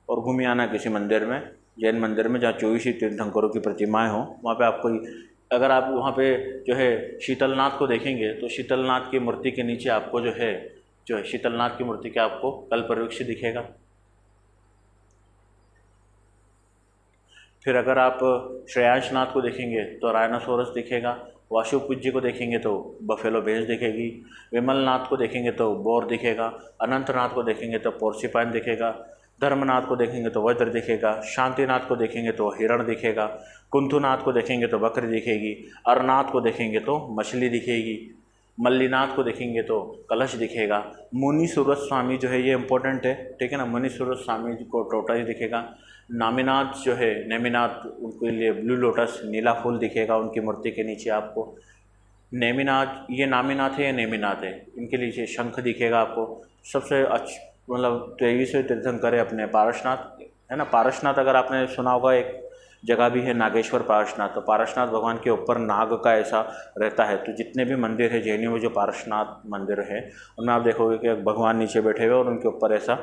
और घूम आना किसी मंदिर में, जैन मंदिर में, जहाँ 24 ही तीर्थंकरों की प्रतिमाएँ हों। वहाँ पे आपको, अगर आप वहाँ पे जो है शीतलनाथ को देखेंगे, तो शीतलनाथ की मूर्ति के नीचे आपको जो है शीतलनाथ की मूर्ति के आपको कल्पवृक्ष दिखेगा। फिर अगर आप श्रेयांशनाथ को देखेंगे तो राइनोसोरस दिखेगा। वाशुपूज्य को देखेंगे तो बफेलो भैंस दिखेगी। विमलनाथ को देखेंगे तो बोर दिखेगा। अनंतनाथ को देखेंगे तो पोर्सिपाइन दिखेगा। धर्मनाथ को देखेंगे तो वज्र दिखेगा। शांतिनाथ को देखेंगे तो हिरण दिखेगा। कुंथुनाथ को देखेंगे तो बकरी दिखेगी। अरनाथ को देखेंगे तो मछली दिखेगी। मल्लीनाथ को देखेंगे तो कलश दिखेगा। मुनि सूरत स्वामी जो है ये इंपॉर्टेंट है, ठीक है ना, मुनि सूरत स्वामी को टोटस दिखेगा। नामीनाथ जो है, नेमिनाथ, उनके लिए ब्लू लोटस, नीला फूल दिखेगा उनकी मूर्ति के नीचे आपको। नेमिनाथ, ये नामीनाथ है या नेमिनाथ है, इनके नीचे शंख दिखेगा आपको। सबसे मतलब 23वें तीर्थंकर है अपने पारसनाथ, है ना। पारसनाथ अगर आपने सुना होगा, एक जगह भी है नागेश्वर पारसनाथ, तो पारसनाथ भगवान के ऊपर नाग का ऐसा रहता है। तो जितने भी मंदिर है जैनियों में, जो पारसनाथ मंदिर है, उनमें आप देखोगे कि भगवान नीचे बैठे हुए और उनके ऊपर ऐसा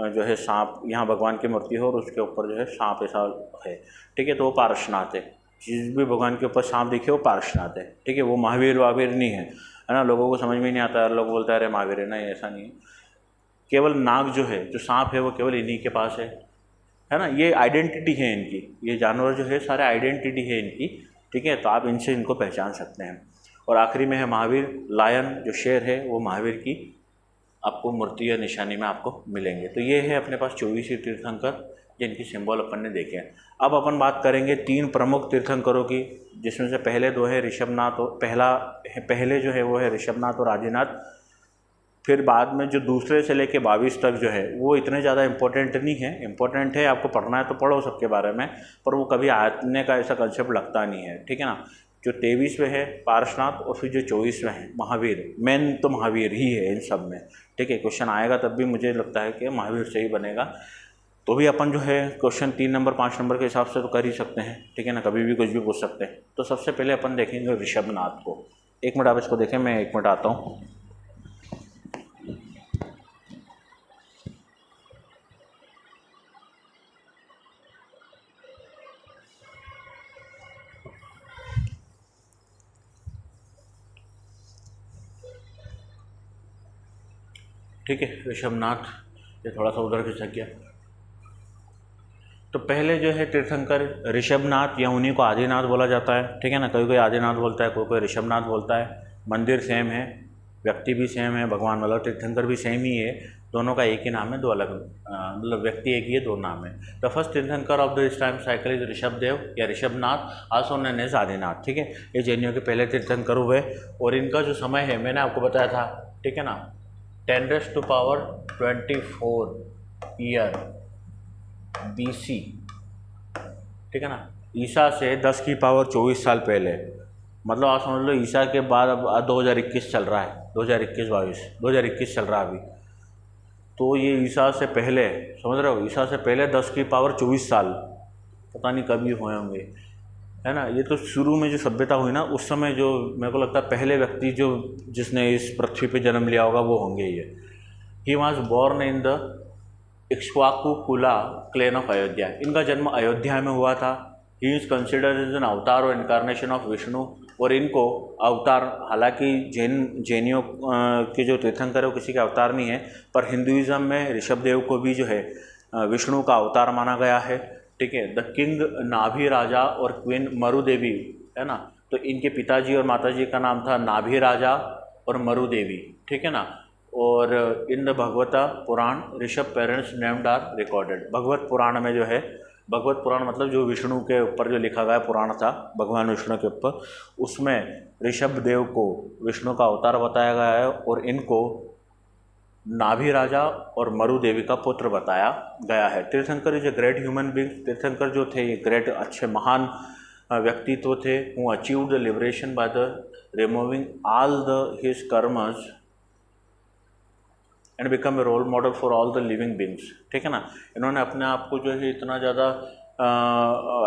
जो है सांप, यहाँ भगवान की मूर्ति हो और उसके ऊपर जो है सांप ऐसा है, ठीक है। तो वो पारसनाथ है। जिस भी भगवान के ऊपर सांप दिखे वो पारसनाथ है, ठीक है। वो महावीर वावीर नहीं है ना। लोगों को समझ में नहीं आता, लोग बोलते हैं अरे महावीर है, नहीं ऐसा नहीं है। केवल नाग जो है, जो सांप है, वो केवल इन्हीं के पास है ना। ये आइडेंटिटी है इनकी, ये जानवर जो है सारे आइडेंटिटी है इनकी, ठीक है। तो आप इनसे इनको पहचान सकते हैं। और आखिरी में है महावीर, लायन जो शेर है, वो महावीर की आपको मूर्ति या निशानी में आपको मिलेंगे। तो ये है अपने पास 24 तीर्थंकर जिनकी सिंबल अपन ने देखे हैं। अब अपन बात करेंगे 3 प्रमुख तीर्थंकरों की, जिसमें से पहले 2 है ऋषभनाथ, और पहले जो है वो है ऋषभनाथ और आदिनाथ। फिर बाद में जो दूसरे से लेके 22 तक जो है वो इतने ज़्यादा इम्पोर्टेंट नहीं है। इम्पोर्टेंट है, आपको पढ़ना है तो पढ़ो सबके बारे में, पर वो कभी आने का ऐसा कंसेप्ट लगता नहीं है, ठीक है ना। जो 23वें है पारसनाथ, और फिर जो 24वें है महावीर। मेन तो महावीर ही है इन सब में, ठीक है। क्वेश्चन आएगा तब भी मुझे लगता है कि महावीर से ही बनेगा। तो भी अपन जो है क्वेश्चन 3 नंबर 5 नंबर के हिसाब से तो कर ही सकते हैं, ठीक है ना, कभी भी कुछ भी पूछ सकते हैं। तो सबसे पहले अपन देखेंगे ऋषभनाथ को। 1 मिनट आप इसको देखें, मैं 1 मिनट आता हूँ। ठीक है, ऋषभनाथ ये थोड़ा सा उधर खिसक गया। तो पहले जो है तीर्थंकर ऋषभनाथ, या उन्हीं को आदिनाथ बोला जाता है, ठीक है ना। कोई कोई आदिनाथ बोलता है, कोई कोई ऋषभनाथ बोलता है। मंदिर सेम है, व्यक्ति भी सेम है, भगवान मतलब तीर्थंकर भी सेम ही है। दोनों का एक ही नाम है, 2 अलग मतलब व्यक्ति एक ही है, 2 नाम है। The first tirthankar of this time cycle is Rishabhdev या Rishabhnath, also known as Adinath, ठीक है। ये जैनियों के पहले तीर्थंकर हुए, और इनका जो समय है मैंने आपको बताया था, ठीक है ना, 10⁻24 ईयर BC, ठीक है ना। ईसा से 10⁻24 साल पहले, मतलब आप समझ लो ईसा के बाद अब 2021 चल रहा है, 2021 चल रहा है अभी। तो ये ईसा से पहले, समझ रहे हो, ईसा से पहले 10⁻24 साल, पता नहीं कभी हुए होंगे, है ना। ये तो शुरू में जो सभ्यता हुई ना, उस समय जो मेरे को लगता है पहले व्यक्ति जो जिसने इस पृथ्वी पे जन्म लिया होगा वो होंगे ये। He was born in the Ikshvaku कुला क्लेन ऑफ अयोध्या। इनका जन्म अयोध्या में हुआ था। He is considered as an avatar और इनकारनेशन ऑफ विष्णु। और इनको अवतार, हालांकि जैनियों के जो तीर्थंकर है वो किसी का अवतार नहीं है, पर हिंदुइज्म में ऋषभदेव को भी जो है विष्णु का अवतार माना गया है। ठीक है। द किंग नाभि राजा और क्वीन मरु देवी है ना, तो इनके पिताजी और माताजी का नाम था नाभि राजा और मरु देवी। ठीक है ना। और in the Bhagavata Purana Rishabh parents named are recorded. Bhagavat Purana में जो है, भगवत पुराण मतलब जो विष्णु के ऊपर जो लिखा गया पुराण था भगवान विष्णु के ऊपर, उसमें ऋषभ देव को विष्णु का अवतार बताया गया है और इनको नाभि राजा और मरु देवी का पुत्र बताया गया है। Tirthankara is a great human being. Tirthankara जो थे ये ग्रेट, अच्छे महान व्यक्तित्व थे। Who achieved the liberation by the removing all the his karmas and become a role model for all the living beings. ठीक है ना। इन्होंने अपने आप को जो है इतना ज़्यादा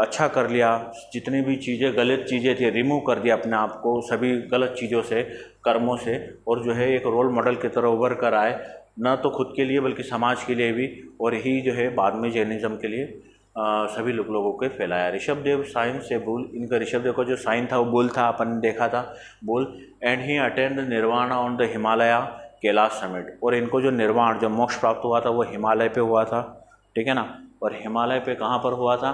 अच्छा कर लिया, जितनी भी चीज़ें गलत चीज़ें थी रिमूव कर दिया अपने आप को सभी गलत चीज़ों से, कर्मों से, और जो है एक रोल मॉडल की तरह उभर कर आए, न तो खुद के लिए बल्कि समाज के लिए भी, और ही जो है बाद में जैनिज़्म के लिए सभी लोगों को फैलाया। ऋषभदेव साइन से बुल, इनका ऋषभदेव का जो साइन था वो बुल था, अपन देखा था bull. And he attend nirvana on the Himalaya Kailash summit. और इनको जो निर्वाण, जो मोक्ष प्राप्त हुआ था वो हिमालय पे हुआ था। ठीक है ना। और हिमालय पे कहाँ पर हुआ था?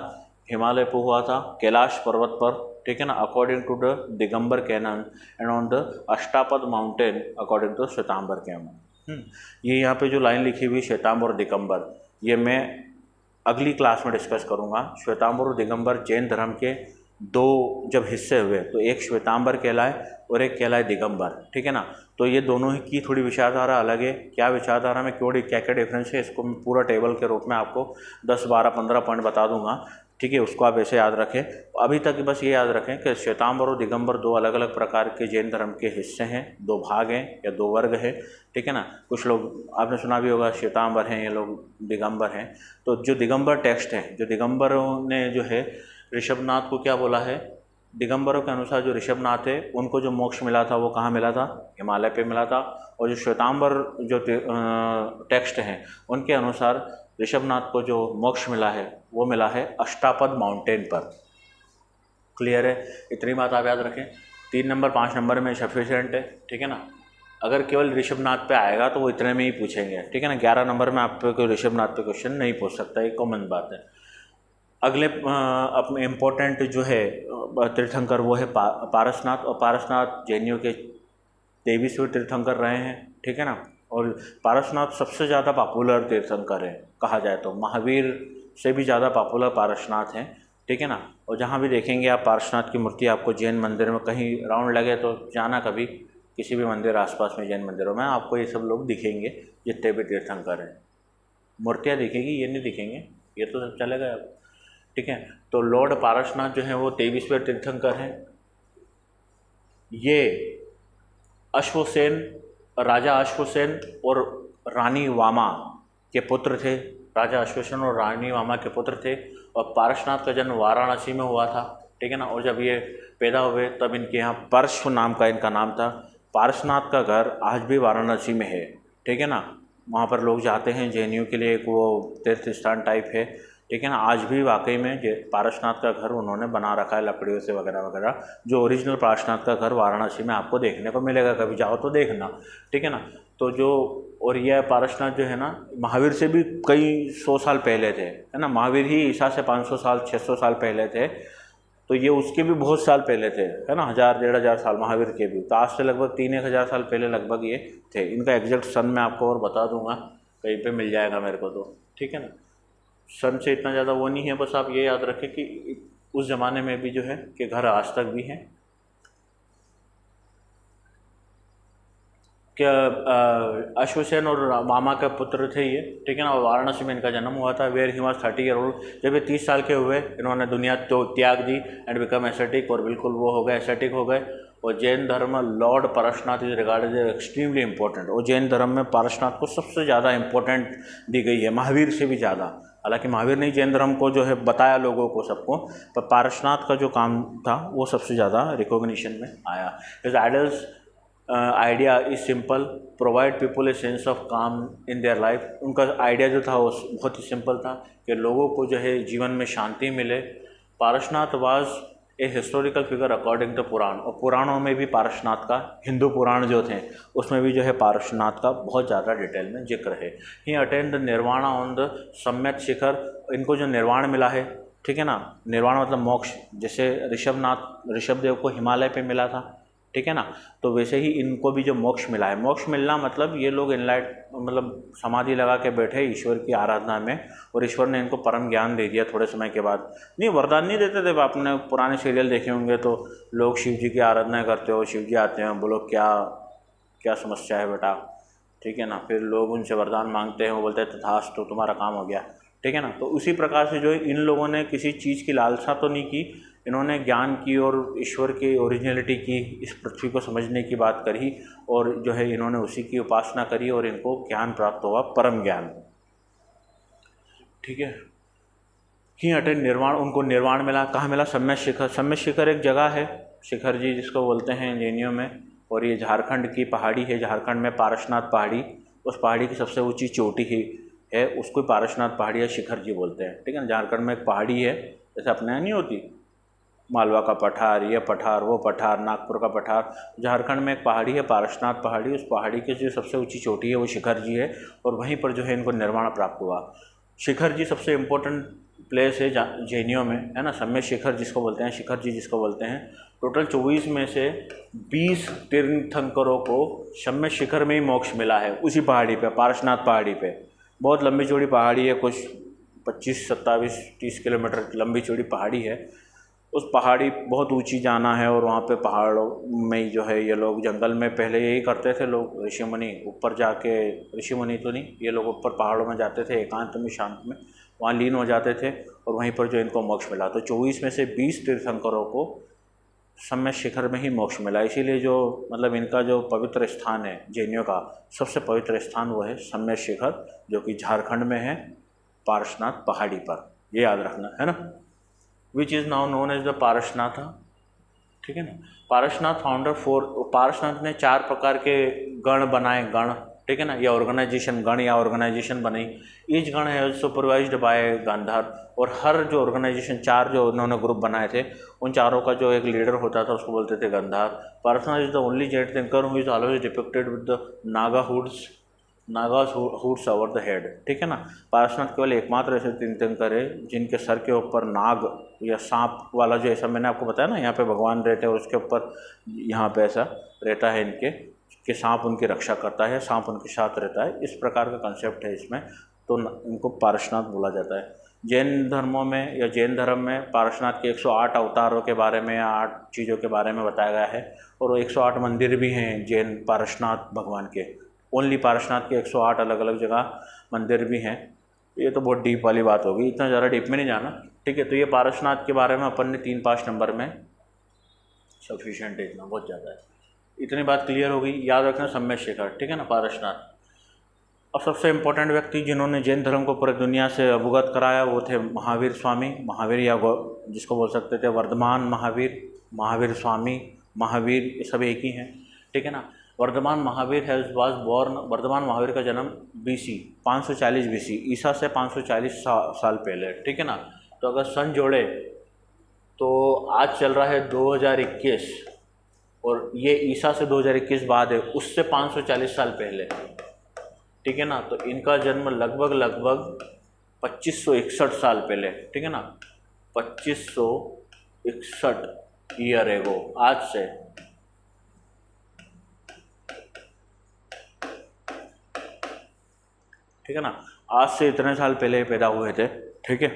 हिमालय पे हुआ था कैलाश पर्वत पर। ठीक है ना। According to the Digambar canon and on the Ashtapad mountain according to Shvetambar canon. ये यहाँ पे जो लाइन लिखी हुई श्वेतांबर और दिगंबर, ये मैं अगली क्लास में डिस्कस करूँगा। श्वेतांबर और दिगंबर जैन धर्म के दो जब हिस्से हुए तो एक श्वेतांबर कहलाए और एक कहलाए दिगंबर। ठीक है ना। तो ये दोनों ही की थोड़ी विचारधारा अलग है। क्या विचारधारा में क्यों क्या क्या डिफरेंस है, इसको मैं पूरा टेबल के रूप में आपको 10, 12, 15 पॉइंट बता दूंगा। ठीक है। उसको आप ऐसे याद रखें। अभी तक बस ये याद रखें कि श्वेतांबर और दिगंबर दो अलग अलग प्रकार के जैन धर्म के हिस्से हैं, दो भाग हैं या दो वर्ग हैं। ठीक है ना। कुछ लोग आपने सुना भी होगा श्वेतांबर हैं, ये लोग दिगंबर हैं। तो जो दिगंबर टेक्स्ट है, जो दिगंबरों ने जो है ऋषभनाथ को क्या बोला है, दिगंबरों के अनुसार जो ऋषभनाथ है उनको जो मोक्ष मिला था वो कहाँ मिला था? हिमालय पे मिला था। और जो श्वेतांबर जो टेक्स्ट हैं उनके अनुसार ऋषभनाथ को जो मोक्ष मिला है वो मिला है अष्टापद माउंटेन पर। क्लियर है? इतनी बात आप याद रखें। 3 नंबर 5 नंबर में सफिशिएंट है। ठीक है ना। अगर केवल ऋषभनाथ पे आएगा तो वो इतने में ही पूछेंगे। ठीक है ना। 11 नंबर में आप पे कोई ऋषभनाथ पे क्वेश्चन नहीं पूछ सकता, ये कॉमन बात है। अगले अपने इम्पोर्टेंट जो है तीर्थंकर वो है पारसनाथ। और पारसनाथ जैनियों के 23वें तीर्थंकर रहे हैं। ठीक है ना। और पारसनाथ सबसे ज़्यादा पॉपुलर तीर्थंकर है कहा जाए तो, महावीर से भी ज़्यादा पॉपुलर पारसनाथ हैं। ठीक है ना। और जहाँ भी देखेंगे आप पारसनाथ की मूर्ति आपको जैन मंदिर में कहीं राउंड लगे तो जाना कभी किसी भी मंदिर आसपास में, जैन मंदिरों में आपको ये सब लोग दिखेंगे जितने भी तीर्थंकर हैं। मूर्तियाँ दिखेगी, ये नहीं दिखेंगे, ये तो सब चलेगा अब। ठीक है। तो लॉर्ड पारसनाथ जो है वो 23वें तीर्थंकर हैं। ये अश्वसेन, राजा अश्वसेन और रानी वामा के पुत्र थे। राजा अश्वसेन और रानी वामा के पुत्र थे। और पारसनाथ का जन्म वाराणसी में हुआ था। ठीक है ना। और जब ये पैदा हुए तब इनके यहाँ पार्श्व नाम का इनका नाम था। पारसनाथ का घर आज भी वाराणसी में है। ठीक है ना। वहाँ पर लोग जाते हैं, जैनियों के लिए एक वो तीर्थ स्थान टाइप है। ठीक है ना। आज भी वाकई में पारसनाथ का घर उन्होंने बना रखा है लकड़ियों से वगैरह वगैरह। जो ओरिजिनल पारसनाथ का घर वाराणसी में आपको देखने को मिलेगा, कभी जाओ तो देखना। ठीक है ना। तो जो, और यह पारसनाथ जो है ना महावीर से भी कई 100 साल पहले थे। है ना। महावीर ही ईसा से 500 साल 600 साल पहले थे, तो ये उसके भी बहुत साल पहले थे। है ना। 1000 1500 साल महावीर के भी। तो आज से लगभग 3-1000 साल पहले लगभग ये थे। इनका एग्जैक्ट सन मैं आपको और बता दूंगा, कहीं पे मिल जाएगा मेरे को तो। ठीक है ना। सन से इतना ज़्यादा वो नहीं है, बस आप ये याद रखें कि उस ज़माने में भी जो है कि घर आज तक भी हैं। क्या अश्वसेन और मामा का पुत्र थे ये। ठीक है ना। और वाराणसी में इनका जन्म हुआ था। Where he was 30 year old. जब ये 30 साल के हुए इन्होंने दुनिया तो त्याग दी एंड बिकम एसेटिक, और बिल्कुल वो हो गए, एसेटिक हो गए। और जैन धर्म lord Parasnath is regarded as extremely important. और जैन धर्म में पारसनाथ को सबसे ज़्यादा इंपॉर्टेंट दी गई है, महावीर से भी ज़्यादा। हालांकि महावीर ने जैन धर्म को जो है बताया लोगों को, सबको, पर पारसनाथ का जो काम था वो सबसे ज़्यादा रिकॉग्निशन में आया। His idols idea is simple, provide people a sense of काम इन देयर लाइफ। उनका आइडिया जो था वो बहुत ही सिंपल था कि लोगों को जो है जीवन में शांति मिले। Parasnath was a historical figure according to Purana, और पुराणों में भी पारसनाथ का, हिंदू पुराण जो थे उसमें भी जो है पारसनाथ का बहुत ज़्यादा डिटेल में जिक्र है। ही attained the nirvana on the सम्यक शिखर, इनको जो निर्वाण मिला है, ठीक है ना, निर्वाण मतलब मोक्ष, जैसे ऋषभदेव को हिमालय पे मिला था, ठीक है ना, तो वैसे ही इनको भी जो मोक्ष मिला है। मोक्ष मिलना मतलब ये लोग मतलब समाधि लगा के बैठे ईश्वर की आराधना में, और ईश्वर ने इनको परम ज्ञान दे दिया थोड़े समय के बाद। नहीं, वरदान नहीं देते थे। आपने पुराने सीरियल देखे होंगे तो लोग शिव जी की आराधना करते हो, शिव जी आते हैं, बोलो क्या क्या समस्या है बेटा, ठीक है ना, फिर लोग उनसे वरदान मांगते हैं, वो बोलते हैं तथास्तु, तो तुम्हारा काम हो गया, ठीक है ना। तो उसी प्रकार से जो है इन लोगों ने किसी चीज़ की लालसा तो नहीं की, इन्होंने ज्ञान की और ईश्वर की ओरिजिनलिटी की, इस पृथ्वी को समझने की बात करी, और जो है इन्होंने उसी की उपासना करी और इनको ज्ञान प्राप्त हुआ, परम ज्ञान, ठीक है। ही अटेंड निर्वाण, उनको निर्वाण मिला। कहाँ मिला? सम्यक शिखर। सम्यक शिखर एक जगह है, शिखर जी जिसको बोलते हैं जैनियों में, और ये झारखंड की पहाड़ी है। झारखंड में पारसनाथ पहाड़ी, उस पहाड़ी की सबसे ऊंची चोटी ही है, उसको पारसनाथ पहाड़ी या शिखर जी बोलते हैं, ठीक है ना। झारखंड में एक पहाड़ी है, जैसे अपने यहाँ नहीं होती मालवा का पठार, ये पठार, वो पठार, नागपुर का पठार, झारखंड में एक पहाड़ी है पारसनाथ पहाड़ी। उस पहाड़ी की जो सबसे ऊंची चोटी है वो शिखर जी है, और वहीं पर जो है इनको निर्वाण प्राप्त हुआ। शिखर जी सबसे इम्पोर्टेंट प्लेस है जैनियों में, है ना। सम्यक शिखर जिसको बोलते हैं, शिखर जी जिसको बोलते हैं। टोटल 24 में से 20 तीर्थंकरों को सम्यक शिखर में ही मोक्ष मिला है, उसी पहाड़ी पे, पारसनाथ पहाड़ी पे। बहुत लंबी चौड़ी पहाड़ी है, कुछ 25, 27, 30 किलोमीटर लंबी चौड़ी पहाड़ी है। उस पहाड़ी बहुत ऊंची जाना है, और वहाँ पे पहाड़ों में जो है ये लोग जंगल में पहले यही करते थे लोग, ऋषि मुनि ऊपर जाके, ऋषि मुनि तो नहीं, ये लोग ऊपर पहाड़ों में जाते थे एकांत में, शांत में, वहाँ लीन हो जाते थे, और वहीं पर जो इनको मोक्ष मिला। तो 24 में से 20 तीर्थंकरों को सम्यक शिखर में ही मोक्ष मिला। इसीलिए जो मतलब इनका जो पवित्र स्थान है जैनियों का, सबसे पवित्र स्थान वो है सम्यक शिखर, जो कि झारखंड में है, पारसनाथ पहाड़ी पर, ये याद रखना है ना। Which is now known as the Parasnath, ठीक है ना। पारसनाथ फाउंडर पारसनाथ ने 4 प्रकार के गण बनाए, गण, ठीक है ना, या ऑर्गेनाइजेशन, गण या ऑर्गेनाइजेशन बनी। ईच गण है सुपरवाइज्ड बाय गांधार, और हर जो ऑर्गेनाइजेशन, 4 जो उन्होंने ग्रुप बनाए थे, उन चारों का जो एक लीडर होता था उसको बोलते थे Gandhar. Parasnath is the only Jain thinker who is always depicted with the Nagas hoods over the head, ठीक है ना। पारसनाथ केवल एकमात्र ऐसे तीर्थंकर है जिनके सर के ऊपर नाग या सांप वाला, जो ऐसा मैंने आपको बताया ना, यहाँ पे भगवान रहते हैं और उसके ऊपर यहाँ पे ऐसा रहता है इनके, कि सांप उनकी रक्षा करता है, सांप उनके साथ रहता है, इस प्रकार का कंसेप्ट है इसमें, तो इनको पारसनाथ बोला जाता है। जैन धर्मों में या जैन धर्म में पारसनाथ के 108 अवतारों के बारे में या 8 चीज़ों के बारे में बताया गया है, और वो 108 मंदिर भी हैं जैन पारसनाथ भगवान के। ओनली पारसनाथ के 108 अलग अलग जगह मंदिर भी हैं। ये तो बहुत डीप वाली बात होगी, इतना ज़्यादा डीप में नहीं जाना, ठीक है। तो ये पारसनाथ के बारे में अपन ने 3-5 नंबर में सफिशिएंट है, इतना बहुत ज़्यादा है। इतनी बात क्लियर हो गई, याद रखना सम्यक शिखर, ठीक है ना, पारसनाथ। अब सबसे इम्पोर्टेंट व्यक्ति जिन्होंने जैन धर्म को पूरी दुनिया से अवगत कराया वो थे महावीर स्वामी। महावीर या जिसको बोल सकते थे वर्धमान महावीर, महावीर स्वामी, महावीर, ये सब एक ही हैं, ठीक है ना। वर्धमान महावीर वाज बॉर्न, वर्धमान महावीर का जन्म BC 540 BC, ईसा से 540 साल पहले, ठीक है ना। तो अगर सन जोड़े तो आज चल रहा है 2021, और ये ईसा से 2021 बाद है, उससे 540 साल पहले, ठीक है ना। तो इनका जन्म लगभग 2561 साल पहले, ठीक है ना, 2561 ईयर एगो, आज से। ठीक है ना, आज से इतने साल पहले पैदा हुए थे, ठीक है।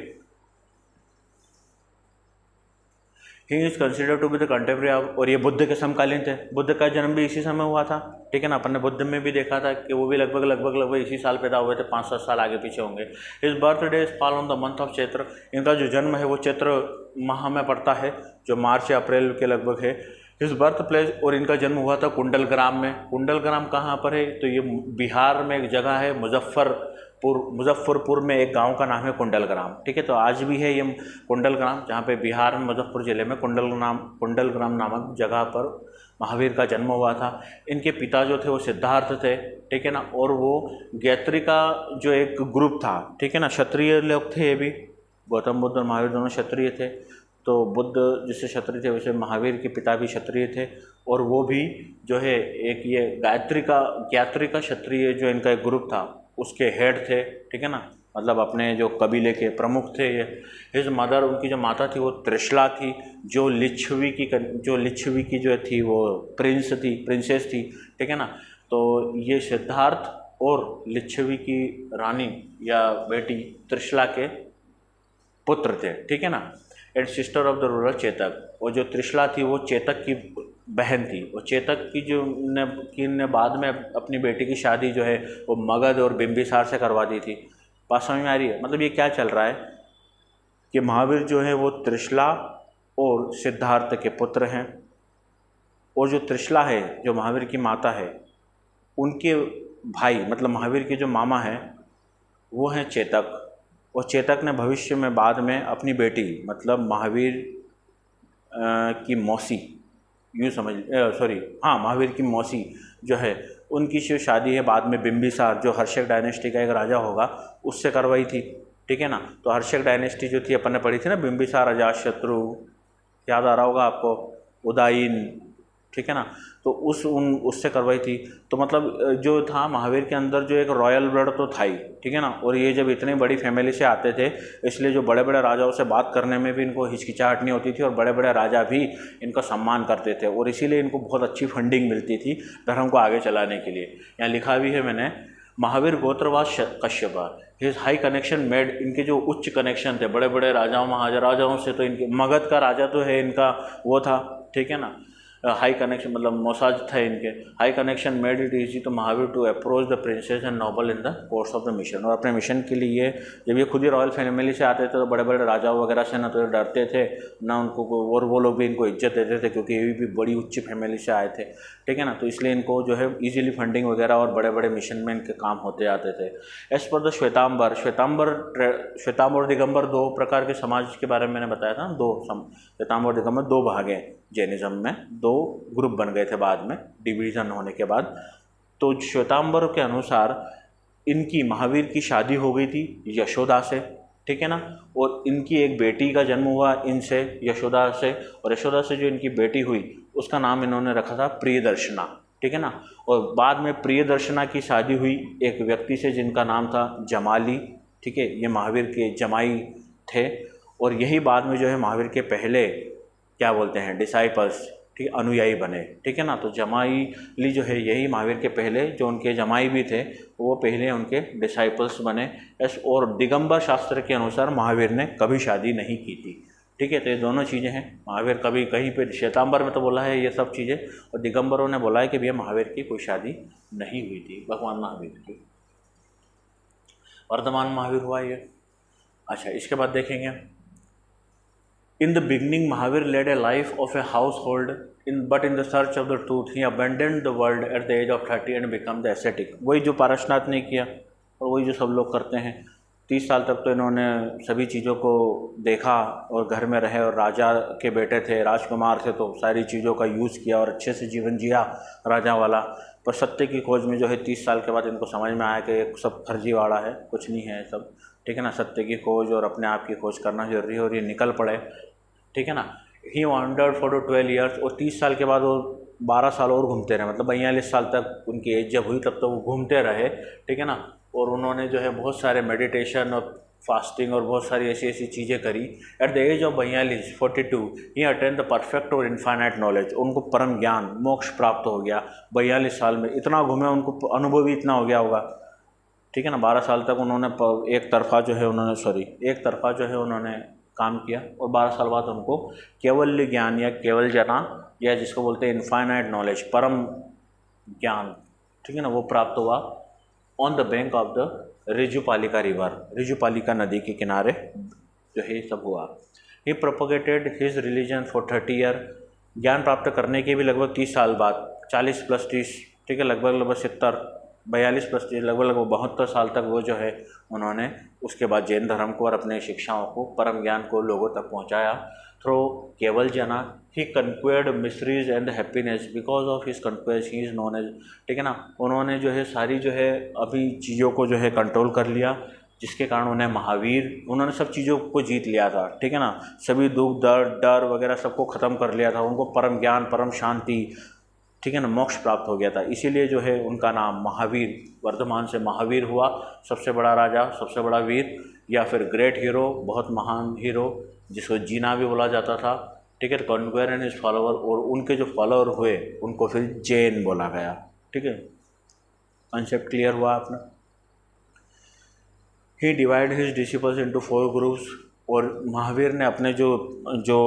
He is considered to be the contemporary of, और ये बुद्ध के समकालीन थे। बुद्ध का जन्म भी इसी समय हुआ था, ठीक है ना। अपन ने बुद्ध में भी देखा था कि वो भी लगभग इसी साल पैदा हुए थे, 5-7 साल आगे पीछे होंगे। इस birthday is fall on the month of Chaitra, इनका जो जन्म है वो चैत्र माह में पड़ता है, जो मार्च या अप्रैल के लगभग है। इस बर्थ प्लेस, और इनका जन्म हुआ था कुंडलग्राम में। कुंडलग्राम कहाँ पर है? तो ये बिहार में एक जगह है, मुजफ्फरपुर में एक गांव का नाम है कुंडलग्राम, ठीक है। तो आज भी है ये कुंडलग्राम, जहाँ पे बिहार में मुजफ्फरपुर ज़िले में कुंडलग्राम नामक जगह पर महावीर का जन्म हुआ था। इनके पिता जो थे वो सिद्धार्थ थे, ठीक है ना, और वो गायत्री का जो एक ग्रुप था, ठीक है ना, क्षत्रिय लोग थे ये भी। गौतम बुद्ध और महावीर दोनों क्षत्रिय थे, तो बुद्ध जिससे क्षत्रिय थे वैसे महावीर के पिता भी क्षत्रिय थे, और वो भी जो है एक ये गायत्री का क्षत्रिय जो इनका एक ग्रुप था उसके हेड थे, ठीक है ना, मतलब अपने जो कबीले के प्रमुख थे ये। हिज मदर, उनकी जो माता थी वो त्रिशला थी, जो लिच्छवी की जो थी वो प्रिंसेस थी, ठीक है ना। तो ये सिद्धार्थ और लिच्छवी की रानी या बेटी त्रिशला के पुत्र थे, ठीक है ना। And sister of the ruler Chetak, और जो त्रिशला थी वो चेतक की बहन थी। वो चेतक की ने बाद में अपनी बेटी की शादी जो है वो मगध और बिंबिसार से करवा दी थी। बात समझ में आ रही है? मतलब ये क्या चल रहा है कि महावीर जो है वो त्रिशला और सिद्धार्थ के पुत्र हैं, और जो त्रिशला है जो महावीर की माता है उनके भाई मतलब महावीर के जो मामा हैं वो हैं चेतक। और चेतक ने भविष्य में बाद में अपनी बेटी मतलब महावीर की मौसी, महावीर की मौसी जो है उनकी जो शादी है बाद में बिंबिसार जो हर्षक डायनेस्टी का एक राजा होगा उससे करवाई थी, ठीक है ना। तो हर्षक डायनेस्टी जो थी अपन ने पढ़ी थी ना, बिंबिसार, अजातशत्रु, याद आ रहा होगा आपको, उदायन, ठीक है ना। तो उससे करवाई थी। तो मतलब जो था महावीर के अंदर जो एक रॉयल ब्लड तो था ही, ठीक है ना। और ये जब इतनी बड़ी फैमिली से आते थे इसलिए जो बड़े बड़े राजाओं से बात करने में भी इनको हिचकिचाहट नहीं होती थी, और बड़े बड़े राजा भी इनका सम्मान करते थे, और इसीलिए इनको बहुत अच्छी फंडिंग मिलती थी धर्म को आगे चलाने के लिए। यहाँ लिखा भी है मैंने, महावीर गोत्रवास Kashyapa, his high connection made, इनके जो उच्च कनेक्शन थे बड़े बड़े राजाओं महाराजाओं से, तो इनके मगध का राजा तो है इनका वो था, ठीक है ना। हाई कनेक्शन मतलब मोसाज थे इनके, high connection made it easy to Mahavir to approach the princes and noble in the course of the mission. और अपने मिशन के लिए जब ये खुद ही रॉयल फैमिली से आते थे तो बड़े बड़े राजाओं वगैरह से ना तो डरते थे ना उनको, और वो लोग भी इनको इज्जत देते थे क्योंकि ये भी बड़ी उच्च फैमिली से आए थे, ठीक है ना। तो इसलिए इनको जो है ईजिली फंडिंग वगैरह और बड़े बड़े मिशन में इनके काम होते आते थे। एज पर द श्वेतांबर और दिगंबर दो प्रकार के समाज के बारे में मैंने बताया था, श्वेतांबर और दिगंबर दो भाग हैं जैनिज्म में, दो ग्रुप बन गए थे बाद में डिवीज़न होने के बाद। तो श्वेतांबर के अनुसार इनकी महावीर की शादी हो गई थी यशोदा से, ठीक है ना, और इनकी एक बेटी का जन्म हुआ इनसे यशोदा से, और यशोदा से जो इनकी बेटी हुई उसका नाम इन्होंने रखा था प्रियदर्शना, ठीक है ना। और बाद में प्रियदर्शना की शादी हुई एक व्यक्ति से जिनका नाम था जमाली, ठीक है, ये महावीर के जमाई थे, और यही बाद में जो है महावीर के पहले क्या बोलते हैं डिसाइपल्स, ठीक, अनुयायी बने, ठीक है ना। तो जमाईली जो है यही महावीर के पहले जो उनके जमाई भी थे वो पहले उनके डिसाइपल्स बने। और दिगंबर शास्त्र के अनुसार महावीर ने कभी शादी नहीं की थी, ठीक है। तो ये दोनों चीज़ें हैं, महावीर कभी कहीं पे श्वेतांबर में तो बोला है ये सब चीज़ें, और दिगंबरों ने बोला है कि भैया महावीर की कोई शादी नहीं हुई थी, भगवान महावीर की। वर्तमान महावीर हुआ ये। अच्छा, इसके बाद देखेंगे, In the beginning, Mahavir led a life of a household, but in the search of the truth, he abandoned the world at the age of 30 and became the ascetic. वही जो पारसनाथ ने किया और वही जो सब लोग करते हैं। 30 साल तक तो इन्होंने सभी चीज़ों को देखा और घर में रहे, और राजा के बेटे थे, राजकुमार थे, तो सारी चीज़ों का यूज़ किया और अच्छे से जीवन जिया राजा वाला। पर सत्य की खोज में जो है 30 साल के बाद इनको समझ में आया कि सब फर्जीवाड़ा है, कुछ नहीं है सब, ठीक है ना। सत्य की खोज और अपने आप की खोज करना जरूरी है, और ये निकल पड़े, ठीक है ना। ही वॉन्डर्ड फॉर 12 ईयर्स, और 30 साल के बाद वो 12 साल और घूमते रहे, मतलब 42 साल तक उनकी एज जब हुई तब तो वो घूमते रहे, ठीक है ना। और उन्होंने जो है बहुत सारे मेडिटेशन और फास्टिंग और बहुत सारी ऐसी ऐसी चीज़ें करी। At the age of 42 he attained the perfect और इन्फाइनाइट नॉलेज, उनको परम ज्ञान मोक्ष प्राप्त हो गया 42 साल में। इतना घूमे, उनको अनुभव ही इतना हो गया होगा, ठीक है ना। 12 साल तक उन्होंने एक तरफा जो है उन्होंने काम किया, और 12 साल बाद उनको केवल ज्ञान या केवल जना या जिसको बोलते हैं इन्फाइनाइट नॉलेज, परम ज्ञान, ठीक है ना, वो प्राप्त हुआ on the bank of the Rijupalika river, Rijupalika नदी के किनारे जो है सब हुआ। He propagated his religion for 30 year, ज्ञान प्राप्त करने के भी लगभग 30 साल बाद, 40 + 30, ठीक है, लगभग 70 42-45 लगभग 72 साल तक वो जो है उन्होंने उसके बाद जैन धर्म को और अपने शिक्षाओं को, परम ज्ञान को लोगों तक पहुंचाया। थ्रू केवल जना ही conquered mysteries and happiness because of his conquest he is known as, ठीक है ना। उन्होंने जो है सारी जो है अभी चीज़ों को जो है कंट्रोल कर लिया, जिसके कारण उन्हें महावीर, उन्होंने सब चीज़ों को जीत लिया था, ठीक है ना। सभी दुख दर्द डर वगैरह सबको ख़त्म कर लिया था, उनको परम ज्ञान परम शांति, ठीक है ना, मोक्ष प्राप्त हो गया था। इसीलिए जो है उनका नाम महावीर, वर्धमान से महावीर हुआ, सबसे बड़ा राजा, सबसे बड़ा वीर, या फिर ग्रेट हीरो, बहुत महान हीरो, जिसको जीना भी बोला जाता था, ठीक है। कॉन्क्वेयर एंड हिज फॉलोअर, और उनके जो फॉलोअर हुए उनको फिर जैन बोला गया, ठीक है। कॉन्सेप्ट क्लियर हुआ अपना। He divide his disciples into 4 groups, और महावीर ने अपने जो जो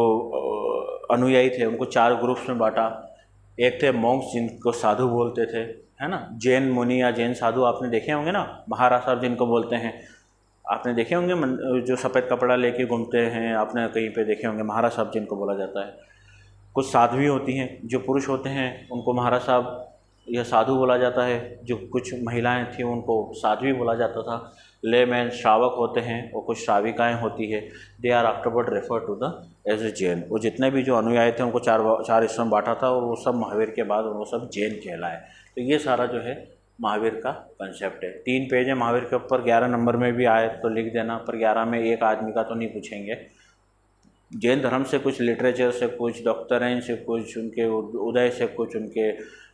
अनुयायी थे उनको 4 ग्रुप्स में बांटा। एक थे मॉन्क्स, जिनको साधु बोलते थे, है ना, जैन मुनि या जैन साधु आपने देखे होंगे ना, महाराज साहब जिनको बोलते हैं, आपने देखे होंगे जो सफ़ेद कपड़ा लेके घूमते हैं, आपने कहीं पे देखे होंगे महाराज साहब जिनको बोला जाता है। कुछ साध्वी होती हैं, जो पुरुष होते हैं उनको महाराज साहब या साधु बोला जाता है, जो कुछ महिलाएं थी उनको साध्वी बोला जाता था। लेमैन श्रावक होते हैं और कुछ श्राविकाएँ होती है, they are afterward refer to the as a Jain. वो जितने भी जो अनुयायी थे उनको 4 हिस्सों में बांटा था, और वो सब महावीर के बाद वो सब जैन कहलाए। तो ये सारा जो है महावीर का कंसेप्ट है। 3 पेज है महावीर के ऊपर, 11 नंबर में भी आए तो लिख देना, पर 11 में एक आदमी का तो नहीं पूछेंगे। जैन धर्म से कुछ लिटरेचर से, कुछ डॉक्टरेन से, कुछ उनके उदय से, कुछ उनके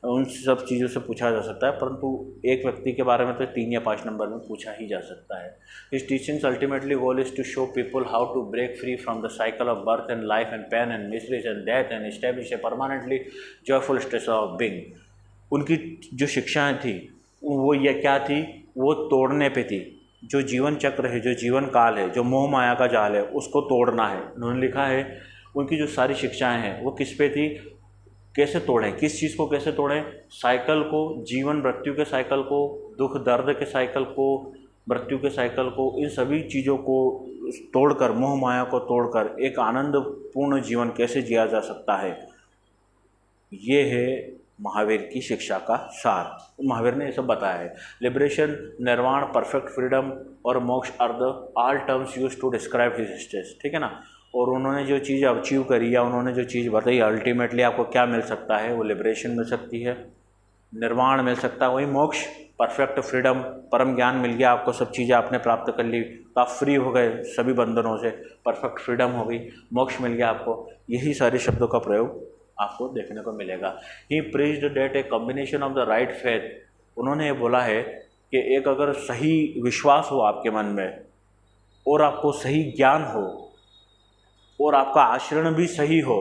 उन सब चीज़ों से पूछा जा सकता है, परंतु एक व्यक्ति के बारे में तो 3 या 5 नंबर में पूछा ही जा सकता है। His teachings ultimately goal is to show people how to break free from the cycle of birth and life and pain and miseries and death and establish a permanently joyful state of being. उनकी जो शिक्षाएँ थी वो ये क्या थी, वो तोड़ने पे थी। जो जीवन चक्र है, जो जीवन काल है, जो मोह माया का जाल है, उसको तोड़ना है। उन्होंने लिखा है उनकी जो सारी शिक्षाएं हैं वो किस पे थी, कैसे तोड़ें, किस चीज़ को कैसे तोड़ें, साइकिल को, जीवन मृत्यु के साइकिल को, दुख दर्द के साइकिल को, मृत्यु के साइकिल को, इन सभी चीज़ों को तोड़कर, मोह माया को तोड़कर एक आनंदपूर्ण जीवन कैसे जिया जा सकता है, ये है महावीर की शिक्षा का सार। महावीर ने ये सब बताया है। लिबरेशन, निर्वाण, परफेक्ट फ्रीडम और moksha are the all terms use to describe his stage, ठीक है ना। और उन्होंने जो चीज़ अचीव करी या उन्होंने जो चीज़ बताई, अल्टीमेटली आपको क्या मिल सकता है, वो लिबरेशन मिल सकती है, निर्वाण मिल सकता है, वही मोक्ष, परफेक्ट फ्रीडम, परम ज्ञान मिल गया आपको, सब चीज़ें आपने प्राप्त कर ली, तो आप फ्री हो गए सभी बंधनों से, परफेक्ट फ्रीडम हो गई, मोक्ष मिल गया आपको। यही सारे शब्दों का प्रयोग आपको देखने को मिलेगा। He preached that a combination of the right faith, उन्होंने ये बोला है कि एक अगर सही विश्वास हो आपके मन में, और आपको सही ज्ञान हो, और आपका आचरण भी सही हो,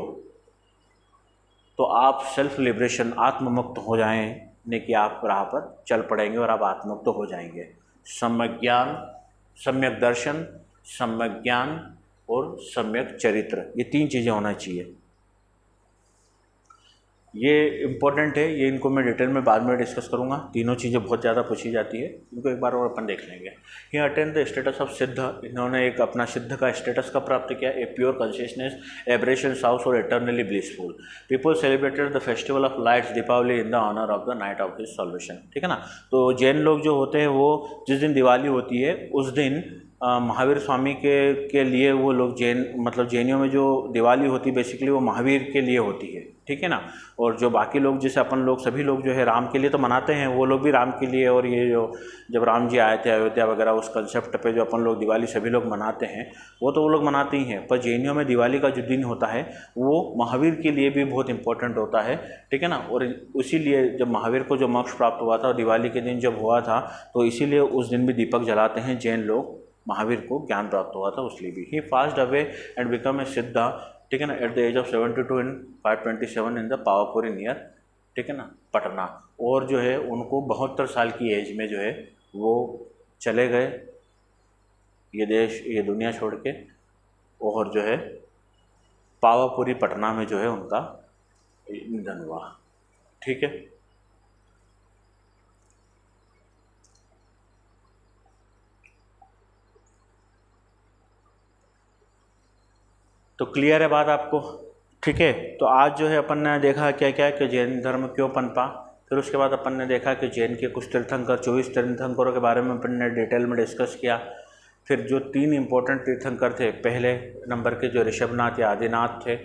तो आप सेल्फ लिबरेशन, आत्ममुक्त हो जाएंगे कि आप राह पर चल पड़ेंगे और आप आत्ममुक्त हो जाएंगे। सम्यक ज्ञान, सम्यक दर्शन, सम्यक ज्ञान और सम्यक चरित्र, ये 3 चीज़ें होना चाहिए। ये इम्पोर्टेंट है, ये इनको मैं डिटेल में बाद में डिस्कस करूँगा। तीनों चीज़ें बहुत ज़्यादा पूछी जाती है, इनको एक बार और अपन देख लेंगे। ये अटेन द स्टेटस ऑफ सिद्ध, इन्होंने एक अपना सिद्ध का स्टेटस का प्राप्त किया, ए प्योर कॉन्शियसनेस, एब्रेशन साउस और eternally blissful. People celebrated the festival of lights Deepavali in the honour of the night of his salvation, ठीक है ना। तो जैन लोग जो होते हैं वो जिस दिन दिवाली होती है उस दिन महावीर स्वामी के लिए वो लोग जैन, मतलब जैनियों में जो दिवाली होती है बेसिकली वो महावीर के लिए होती है, ठीक है ना। और जो बाकी लोग, जैसे अपन लोग सभी लोग जो है राम के लिए तो मनाते हैं, वो लोग भी राम के लिए, और ये जो जब राम जी आए थे अयोध्या वगैरह, उस कंसेप्ट पे जो अपन लोग दिवाली सभी लोग मनाते हैं, वो तो वो लोग मनाते ही हैं। पर जैनियों में दिवाली का जो दिन होता है वो महावीर के लिए भी बहुत इंपॉर्टेंट होता है, ठीक है ना। और इसीलिए जब महावीर को जो मोक्ष प्राप्त हुआ था और दिवाली के दिन जब हुआ था, तो इसीलिए उस दिन भी दीपक जलाते हैं जैन लोग, महावीर को ज्ञान प्राप्त हुआ था उसलिए भी। He fast away and become a siddha, ठीक है ना, at the age of 72 in 527 in the Pawapuri near, ठीक है ना, पटना। और जो है उनको 72 साल की एज में जो है वो चले गए ये देश, ये दुनिया छोड़ के, और जो है पावापुरी पटना में जो है उनका निधन हुआ, ठीक है। तो क्लियर है बात आपको, ठीक है। तो आज जो है अपन ने देखा क्या क्या कि जैन धर्म क्यों पनपा, फिर उसके बाद अपन ने देखा कि जैन के कुछ तीर्थंकर 24 तीर्थंकरों के बारे में अपन ने डिटेल में डिस्कस किया। फिर जो 3 इम्पोर्टेंट तीर्थंकर थे, पहले नंबर के जो ऋषभनाथ या आदिनाथ थे,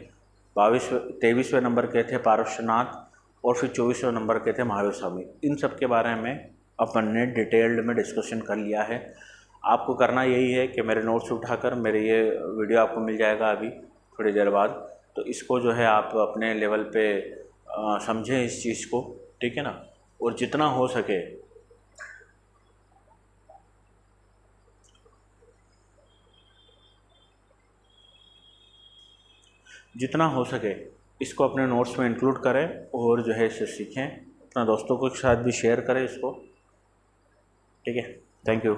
23वें नंबर के थे पार्श्वनाथ, और फिर 24वें नंबर के थे महावीर स्वामी। इन सब के बारे में अपन ने डिटेल्ड में डिस्कशन कर लिया है। आपको करना यही है कि मेरे नोट्स उठाकर, मेरे ये वीडियो आपको मिल जाएगा अभी थोड़ी देर बाद, तो इसको जो है आप अपने लेवल पे समझें इस चीज़ को, ठीक है ना। और जितना हो सके इसको अपने नोट्स में इंक्लूड करें और जो है इसे सीखें, अपना दोस्तों के साथ भी शेयर करें इसको, ठीक है। Thank you.